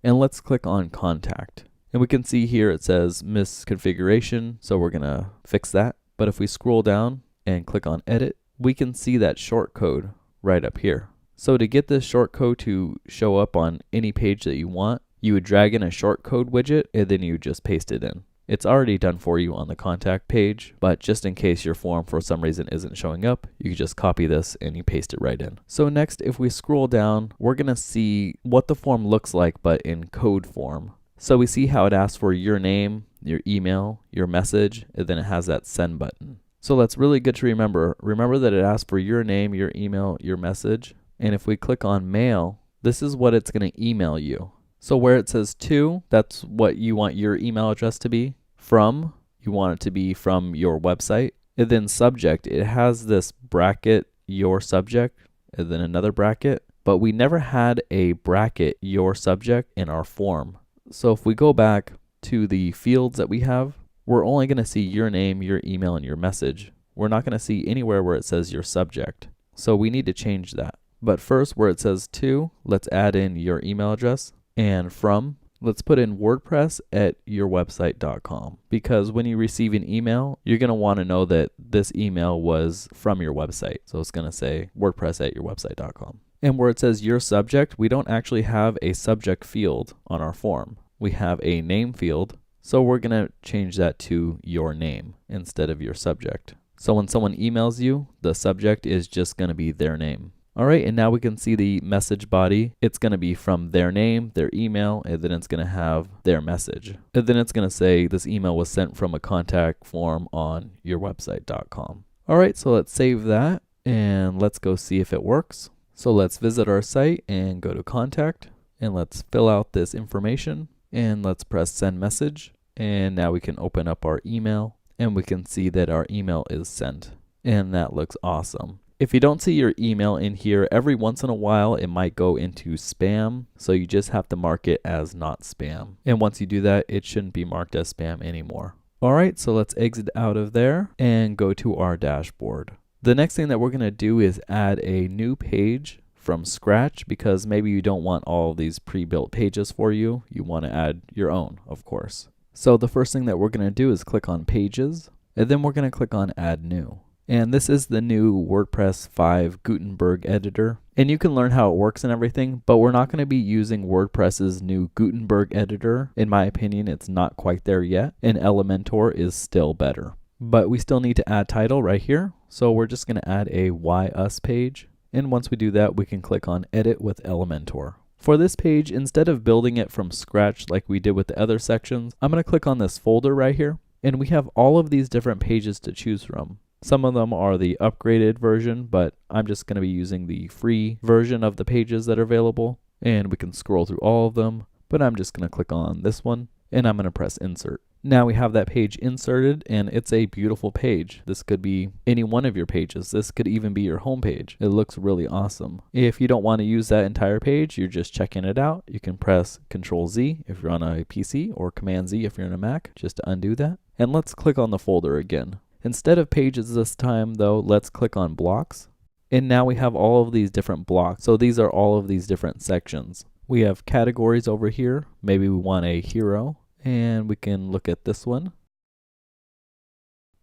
and let's click on contact. And we can see here it says misconfiguration, so we're going to fix that. But if we scroll down and click on edit, we can see that short code right up here. So to get this short code to show up on any page that you want, you would drag in a short code widget and then you just paste it in. It's already done for you on the contact page, but just in case your form for some reason isn't showing up, you can just copy this and you paste it right in. So next, if we scroll down, we're going to see what the form looks like, but in code form. So we see how it asks for your name, your email, your message, and then it has that send button. So that's really good to remember. Remember that it asks for your name, your email, your message. And if we click on mail, this is what it's going to email you. So where it says to, that's what you want your email address to be. From, you want it to be from your website. And then subject, it has this bracket, your subject, and then another bracket. But we never had a bracket, your subject, in our form. So if we go back to the fields that we have, we're only going to see your name, your email, and your message. We're not going to see anywhere where it says your subject. So we need to change that. But first, where it says to, let's add in your email address. And from, let's put in WordPress at yourwebsite.com. Because when you receive an email, you're going to want to know that this email was from your website. So it's going to say WordPress at yourwebsite.com. And where it says your subject, we don't actually have a subject field on our form. We have a name field. So we're going to change that to your name instead of your subject. So when someone emails you, the subject is just going to be their name. All right, and now we can see the message body. It's going to be from their name, their email, and then it's going to have their message. And then it's going to say this email was sent from a contact form on yourwebsite.com. All right, so let's save that and let's go see if it works. So let's visit our site and go to contact and let's fill out this information and let's press send message. And now we can open up our email and we can see that our email is sent. And that looks awesome. If you don't see your email in here, every once in a while, it might go into spam. So you just have to mark it as not spam. And once you do that, it shouldn't be marked as spam anymore. All right, so let's exit out of there and go to our dashboard. The next thing that we're going to do is add a new page from scratch, because maybe you don't want all of these pre-built pages for you. You want to add your own, of course. So the first thing that we're going to do is click on Pages, and then we're going to click on Add New. And this is the new WordPress 5 Gutenberg editor. And you can learn how it works and everything, but we're not going to be using WordPress's new Gutenberg editor. In my opinion, it's not quite there yet, and Elementor is still better. But we still need to add title right here. So we're just going to add a Why Us page. And once we do that, we can click on Edit with Elementor. For this page, instead of building it from scratch like we did with the other sections, I'm going to click on this folder right here. And we have all of these different pages to choose from. Some of them are the upgraded version, but I'm just going to be using the free version of the pages that are available. And we can scroll through all of them, but I'm just going to click on this one and I'm going to press Insert. Now we have that page inserted, and it's a beautiful page. This could be any one of your pages. This could even be your home page. It looks really awesome. If you don't want to use that entire page, you're just checking it out. You can press Control Z if you're on a PC or Command Z if you're on a Mac, just to undo that. And let's click on the folder again. Instead of pages this time though, let's click on blocks. And now we have all of these different blocks. So these are all of these different sections. We have categories over here. Maybe we want a hero. And we can look at this one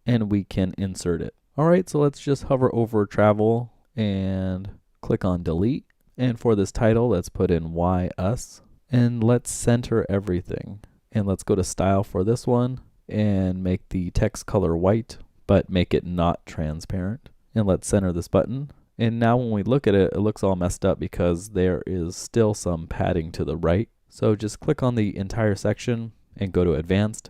and we can insert it. All right, so let's just hover over travel and click on delete. And for this title, let's put in Why Us, and let's center everything. And let's go to style for this one and make the text color white, but make it not transparent. And let's center this button. And now when we look at it, it looks all messed up because there is still some padding to the right. So just click on the entire section and go to advanced,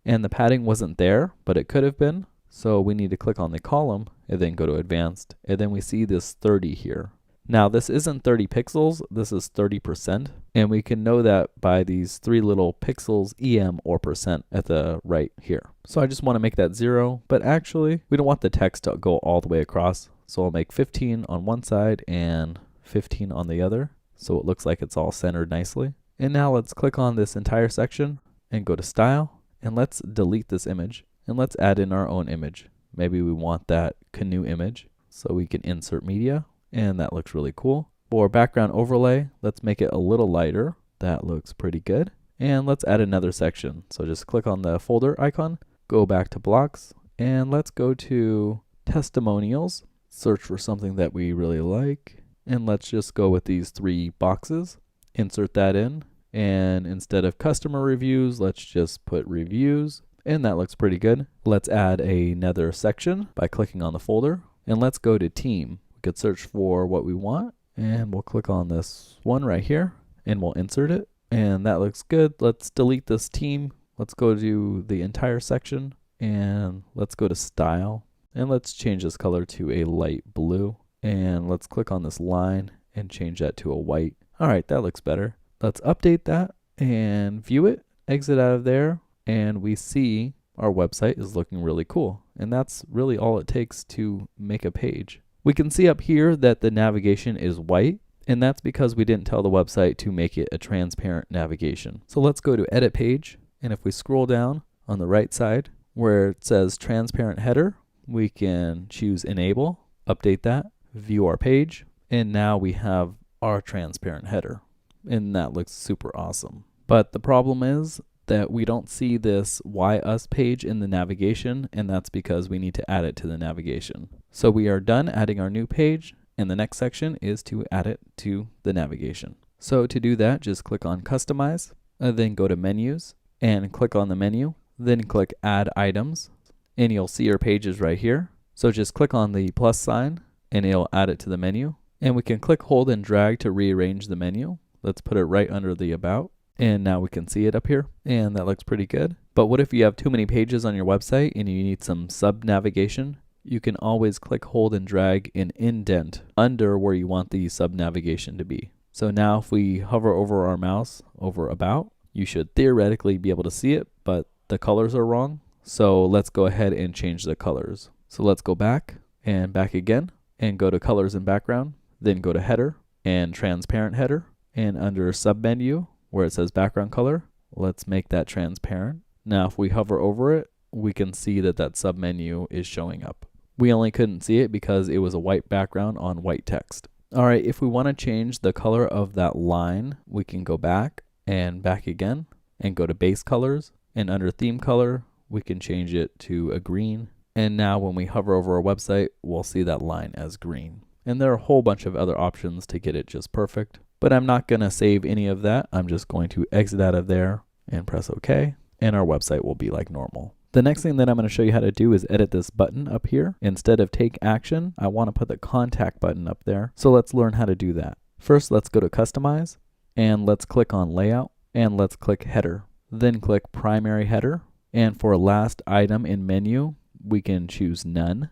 and the padding wasn't there, but it could have been. So we need to click on the column and then go to advanced, and then we see this 30 here. Now this isn't 30 pixels, this is 30%, and we can know that by these three little pixels, EM or percent at the right here. So I just want to make that 0, but actually we don't want the text to go all the way across. So I'll make 15 on one side and 15 on the other, so it looks like it's all centered nicely. And now let's click on this entire section and go to style, and let's delete this image, and let's add in our own image. Maybe we want that canoe image, so we can insert media, and that looks really cool. For background overlay, let's make it a little lighter. That looks pretty good. And let's add another section. So just click on the folder icon, go back to blocks, and let's go to testimonials, search for something that we really like, and let's just go with these 3 boxes, insert that in. And instead of customer reviews, let's just put reviews, and that looks pretty good. Let's add another section by clicking on the folder, and let's go to team. We could search for what we want, and we'll click on this one right here, and we'll insert it, and that looks good. Let's delete this team. Let's go to the entire section, and let's go to style, and let's change this color to a light blue, and let's click on this line and change that to a white. All right, that looks better. Let's update that and view it, exit out of there, and we see our website is looking really cool. And that's really all it takes to make a page. We can see up here that the navigation is white, and that's because we didn't tell the website to make it a transparent navigation. So let's go to edit page, and if we scroll down on the right side where it says transparent header, we can choose enable, update that, view our page, and now we have our transparent header. And that looks super awesome. But the problem is that we don't see this Why Us page in the navigation, and that's because we need to add it to the navigation. So we are done adding our new page, and the next section is to add it to the navigation. So to do that, just click on Customize, and then go to Menus, and click on the menu, then click Add Items, and you'll see your pages right here. So just click on the plus sign, and it'll add it to the menu. And we can click, hold, and drag to rearrange the menu. Let's put it right under the About, and now we can see it up here, and that looks pretty good. But what if you have too many pages on your website and you need some sub-navigation? You can always click, hold, and drag and indent under where you want the sub-navigation to be. So now if we hover over our mouse over About, you should theoretically be able to see it, but the colors are wrong. So let's go ahead and change the colors. So let's go back and back again, and go to Colors and Background, then go to Header and Transparent Header. And under submenu, where it says background color, let's make that transparent. Now if we hover over it, we can see that that submenu is showing up. We only couldn't see it because it was a white background on white text. All right, if we want to change the color of that line, we can go back and back again and go to base colors, and under theme color, we can change it to a green. And now when we hover over our website, we'll see that line as green. And there are a whole bunch of other options to get it just perfect, but I'm not going to save any of that. I'm just going to exit out of there and press OK, and our website will be like normal. The next thing that I'm going to show you how to do is edit this button up here. Instead of take action, I want to put the contact button up there. So let's learn how to do that. First, let's go to customize, and let's click on layout, and let's click header. Then click primary header, and for last item in menu, we can choose none.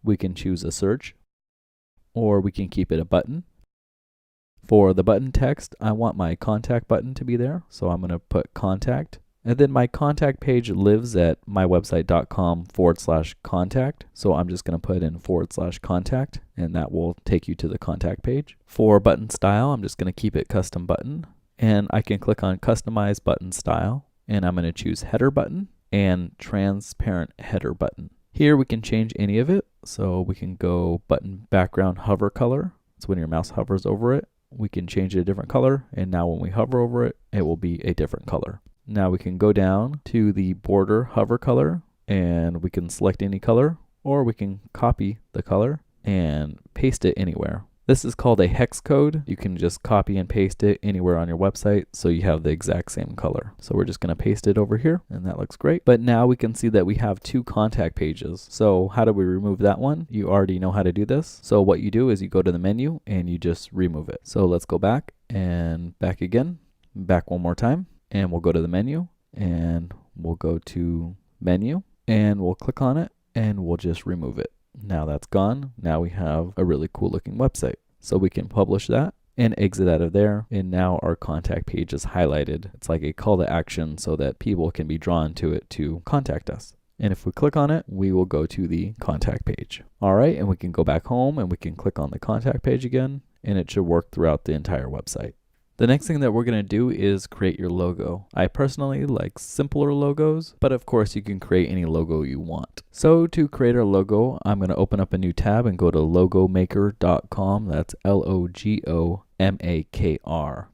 We can choose a search, or we can keep it a button. For the button text, I want my contact button to be there, so I'm going to put contact. And then my contact page lives at mywebsite.com/contact. So I'm just going to put in /contact, and that will take you to the contact page. For button style, I'm just going to keep it custom button. And I can click on customize button style, and I'm going to choose header button and transparent header button. Here we can change any of it. So we can go button background hover color. It's when your mouse hovers over it. We can change it a different color, and now when we hover over it, it will be a different color. Now we can go down to the border hover color, and we can select any color, or we can copy the color and paste it anywhere. This is called a hex code. You can just copy and paste it anywhere on your website so you have the exact same color. So we're just going to paste it over here, and that looks great. But now we can see that we have two contact pages. So how do we remove that one? You already know how to do this. So what you do is you go to the menu and you just remove it. So let's go back and back again, back one more time. And we'll go to the menu, and we'll go to menu, and we'll click on it, and we'll just remove it. Now that's gone. Now we have a really cool looking website. So we can publish that and exit out of there. And now our contact page is highlighted. It's like a call to action so that people can be drawn to it to contact us. And if we click on it, we will go to the contact page. All right, and we can go back home, and we can click on the contact page again, and it should work throughout the entire website. The next thing that we're going to do is create your logo. I personally like simpler logos, but of course you can create any logo you want. So to create our logo, I'm going to open up a new tab and go to logomaker.com. That's LOGOMAKR.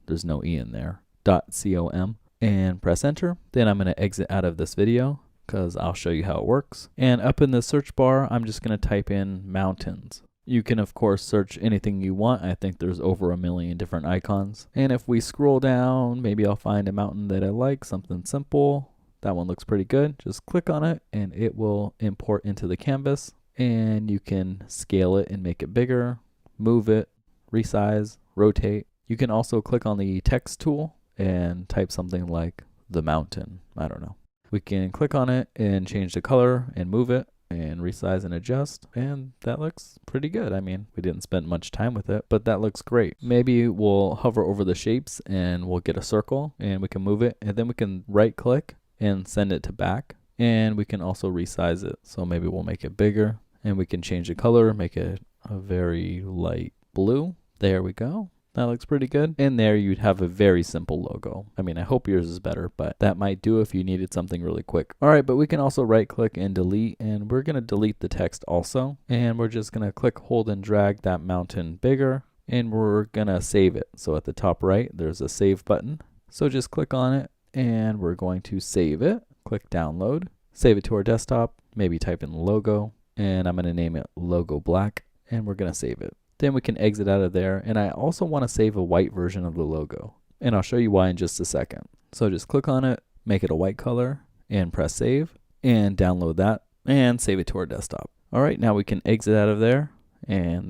There's no E in there. .com, and press enter. Then I'm going to exit out of this video because I'll show you how it works. And up in the search bar, I'm just going to type in mountains. You can, of course, search anything you want. I think there's over 1 million different icons. And if we scroll down, maybe I'll find a mountain that I like, something simple. That one looks pretty good. Just click on it, and it will import into the canvas. And you can scale it and make it bigger, move it, resize, rotate. You can also click on the text tool and type something like the mountain. I don't know. We can click on it and change the color and move it and resize and adjust, and that looks pretty good. I mean, we didn't spend much time with it, but that looks great. Maybe we'll hover over the shapes and we'll get a circle, and we can move it, and then we can right click and send it to back, and we can also resize it. So maybe we'll make it bigger, and we can change the color, make it a very light blue. There we go. That looks pretty good. And there you'd have a very simple logo. I mean, I hope yours is better, but that might do if you needed something really quick. All right, but we can also right click and delete, and we're gonna delete the text also. And we're just gonna click, hold, and drag that mountain bigger, and we're gonna save it. So at the top right, there's a save button. So just click on it, and we're going to save it. Click download, save it to our desktop, maybe type in the logo, and I'm gonna name it Logo Black, and we're gonna save it. Then we can exit out of there, and I also want to save a white version of the logo, and I'll show you why in just a second. So just click on it, make it a white color, and press save, and download that, and save it to our desktop. All right, now we can exit out of there, and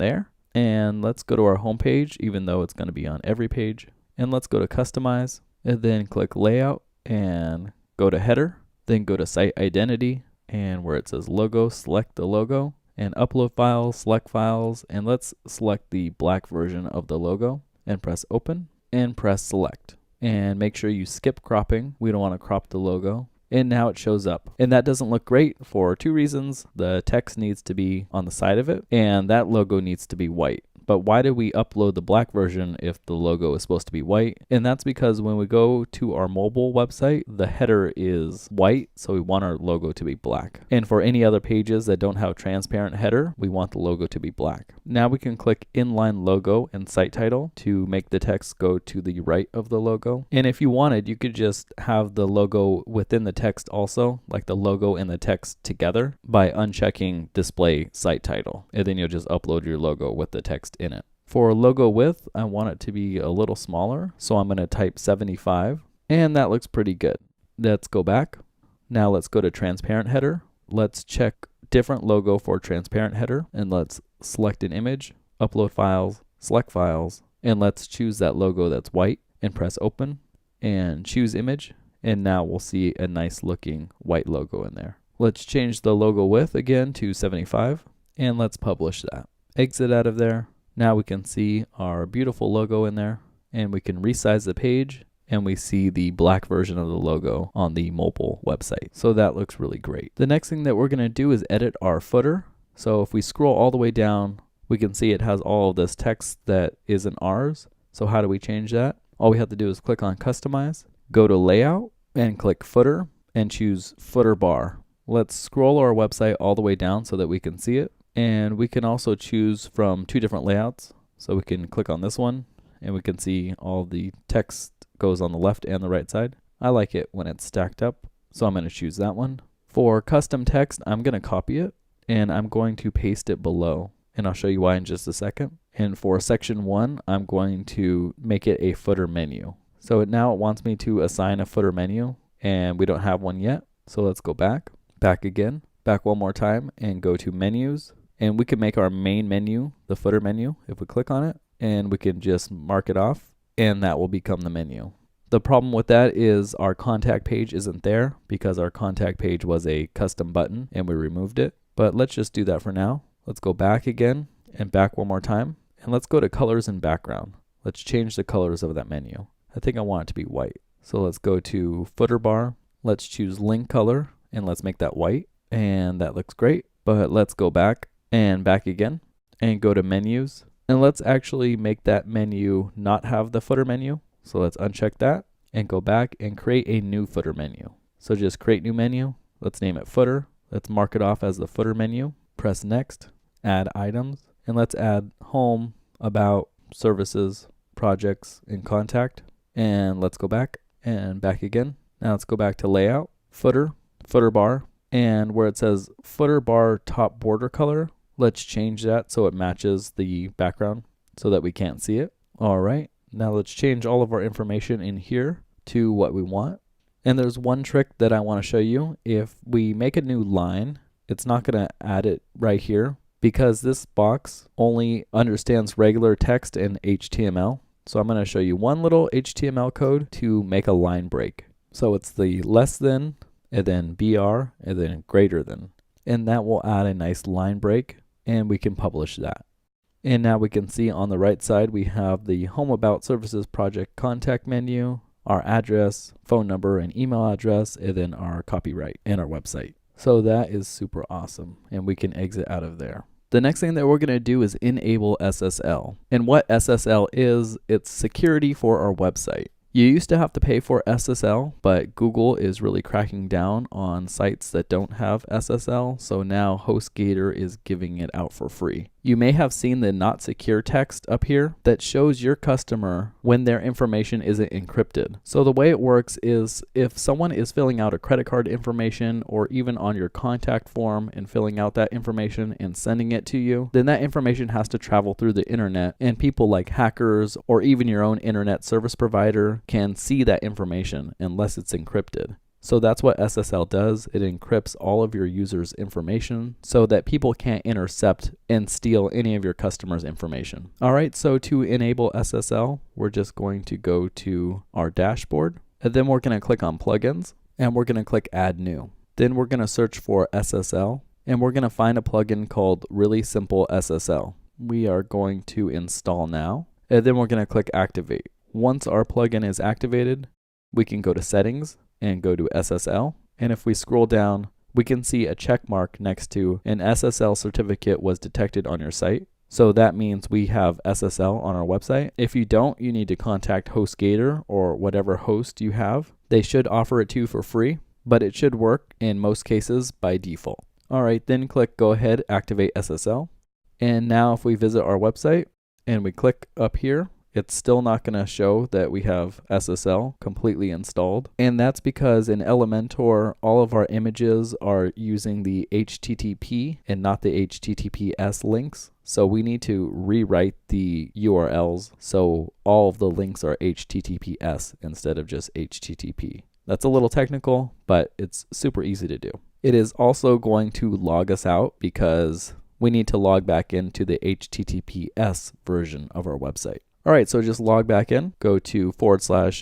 let's go to our home page, even though it's going to be on every page, and let's go to customize, and then click layout, and go to header, then go to site identity, and where it says logo, select the logo, and upload files, select files, and let's select the black version of the logo, and press open, and press select. And make sure you skip cropping. We don't want to crop the logo. And now it shows up. And that doesn't look great for two reasons. The text needs to be on the side of it, and that logo needs to be white. But why did we upload the black version if the logo is supposed to be white? And that's because when we go to our mobile website, the header is white, so we want our logo to be black. And for any other pages that don't have transparent header, we want the logo to be black. Now we can click inline logo and site title to make the text go to the right of the logo. And if you wanted, you could just have the logo within the text also, like the logo and the text together, by unchecking display site title. And then you'll just upload your logo with the text in it. For logo width, I want it to be a little smaller, so I'm going to type 75, and that looks pretty good. Let's go back. Now let's go to transparent header. Let's check different logo for transparent header, and let's select an image, upload files, select files, and let's choose that logo that's white and press open and choose image, and now we'll see a nice looking white logo in there. Let's change the logo width again to 75, and let's publish that. Exit out of there. Now we can see our beautiful logo in there, and we can resize the page, and we see the black version of the logo on the mobile website. So that looks really great. The next thing that we're going to do is edit our footer. So if we scroll all the way down, we can see it has all of this text that isn't ours. So how do we change that? All we have to do is click on customize, go to layout, and click footer, and choose footer bar. Let's scroll our website all the way down so that we can see it. And we can also choose from two different layouts. So we can click on this one, and we can see all the text goes on the left and the right side. I like it when it's stacked up, so I'm going to choose that one. For custom text, I'm going to copy it, and I'm going to paste it below. And I'll show you why in just a second. And for section 1, I'm going to make it a footer menu. So now it wants me to assign a footer menu, and we don't have one yet. So let's go back again, back one more time, and go to menus. And we can make our main menu the footer menu if we click on it, and we can just mark it off, and that will become the menu. The problem with that is our contact page isn't there because our contact page was a custom button and we removed it. But let's just do that for now. Let's go back again and back one more time, and let's go to colors and background. Let's change the colors of that menu. I think I want it to be white. So let's go to footer bar. Let's choose link color, and let's make that white, and that looks great. But let's go back and back again and go to menus, and let's actually make that menu not have the footer menu. So let's uncheck that and go back and create a new footer menu. So just create new menu. Let's name it footer. Let's mark it off as the footer menu. Press next, add items, and let's add home, about, services, projects, and contact. And let's go back and back again. Now let's go back to layout, footer, footer bar, and where it says footer bar top border color, let's change that so it matches the background so that we can't see it. All right, now let's change all of our information in here to what we want. And there's one trick that I want to show you. If we make a new line, it's not going to add it right here because this box only understands regular text and HTML. So I'm going to show you one little HTML code to make a line break. So it's the less than, and then BR, and then greater than. And that will add a nice line break, and we can publish that. And now we can see on the right side, we have the Home About Services Project contact menu, our address, phone number, and email address, and then our copyright and our website. So that is super awesome, and we can exit out of there. The next thing that we're going to do is enable SSL. And what SSL is, it's security for our website. You used to have to pay for SSL, but Google is really cracking down on sites that don't have SSL, so now HostGator is giving it out for free. You may have seen the not secure text up here that shows your customer when their information isn't encrypted. So the way it works is if someone is filling out a credit card information or even on your contact form and filling out that information and sending it to you, then that information has to travel through the internet, and people like hackers or even your own internet service provider can see that information unless it's encrypted. So that's what SSL does. It encrypts all of your users' information so that people can't intercept and steal any of your customers' information. All right, so to enable SSL, we're just going to go to our dashboard, and then we're going to click on plugins, and we're going to click add new. Then we're going to search for SSL, and we're going to find a plugin called Really Simple SSL. We are going to install now, and then we're going to click activate. Once our plugin is activated, we can go to settings and go to SSL. And if we scroll down, we can see a check mark next to an SSL certificate was detected on your site. So that means we have SSL on our website. If you don't, you need to contact HostGator or whatever host you have. They should offer it to you for free, but it should work in most cases by default. All right, then click Go Ahead, Activate SSL. And now if we visit our website and we click up here, it's still not going to show that we have SSL completely installed. And that's because in Elementor, all of our images are using the HTTP and not the HTTPS links. So we need to rewrite the URLs so all of the links are HTTPS instead of just HTTP. That's a little technical, but it's super easy to do. It is also going to log us out because we need to log back into the HTTPS version of our website. All right, so just log back in, go to /wp-admin,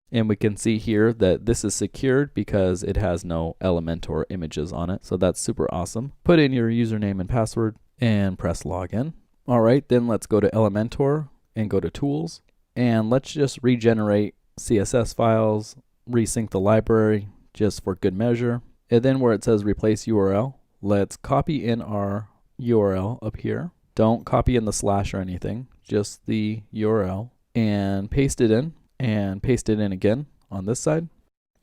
and we can see here that this is secured because it has no Elementor images on it. So that's super awesome. Put in your username and password and press login. All right, then let's go to Elementor and go to Tools. And let's just regenerate CSS files, resync the library just for good measure. And then where it says replace URL, let's copy in our URL up here. Don't copy in the slash or anything, just the URL, and paste it in, and paste it in again on this side.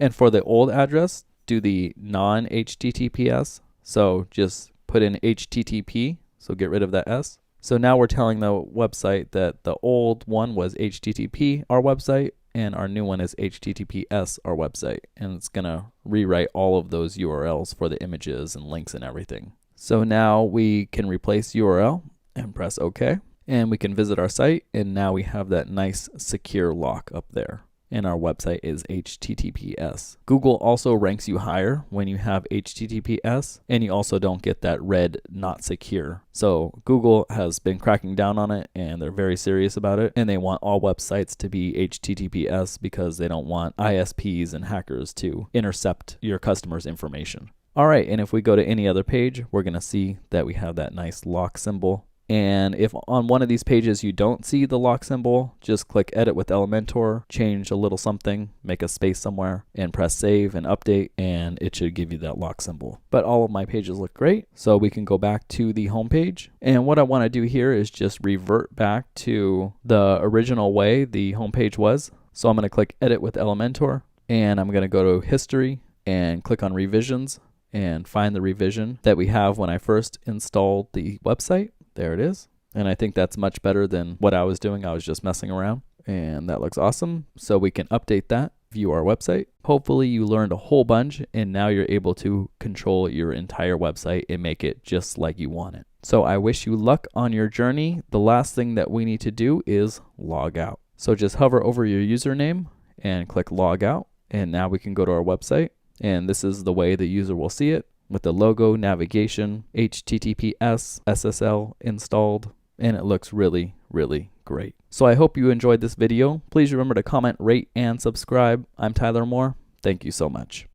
And for the old address, do the non-HTTPS. So just put in HTTP, so get rid of that S. So now we're telling the website that the old one was HTTP, our website, and our new one is HTTPS, our website. And it's gonna rewrite all of those URLs for the images and links and everything. So now we can replace URL and press OK. And we can visit our site, and now we have that nice secure lock up there. And our website is HTTPS. Google also ranks you higher when you have HTTPS, and you also don't get that red not secure. So Google has been cracking down on it, and they're very serious about it, and they want all websites to be HTTPS because they don't want ISPs and hackers to intercept your customers' information. All right, and if we go to any other page, we're gonna see that we have that nice lock symbol. And if on one of these pages you don't see the lock symbol, just click Edit with Elementor, change a little something, make a space somewhere, and press Save and Update, and it should give you that lock symbol. But all of my pages look great, so we can go back to the home page. And what I want to do here is just revert back to the original way the home page was. So I'm going to click Edit with Elementor, and I'm going to go to History and click on Revisions and find the revision that we have when I first installed the website. There it is. And I think that's much better than what I was doing. I was just messing around, and that looks awesome. So we can update that, view our website. Hopefully you learned a whole bunch, and now you're able to control your entire website and make it just like you want it. So I wish you luck on your journey. The last thing that we need to do is log out. So just hover over your username and click log out. And now we can go to our website, and this is the way the user will see it, with the logo, navigation, HTTPS, SSL installed, and it looks really, really great. So I hope you enjoyed this video. Please remember to comment, rate, and subscribe. I'm Tyler Moore. Thank you so much.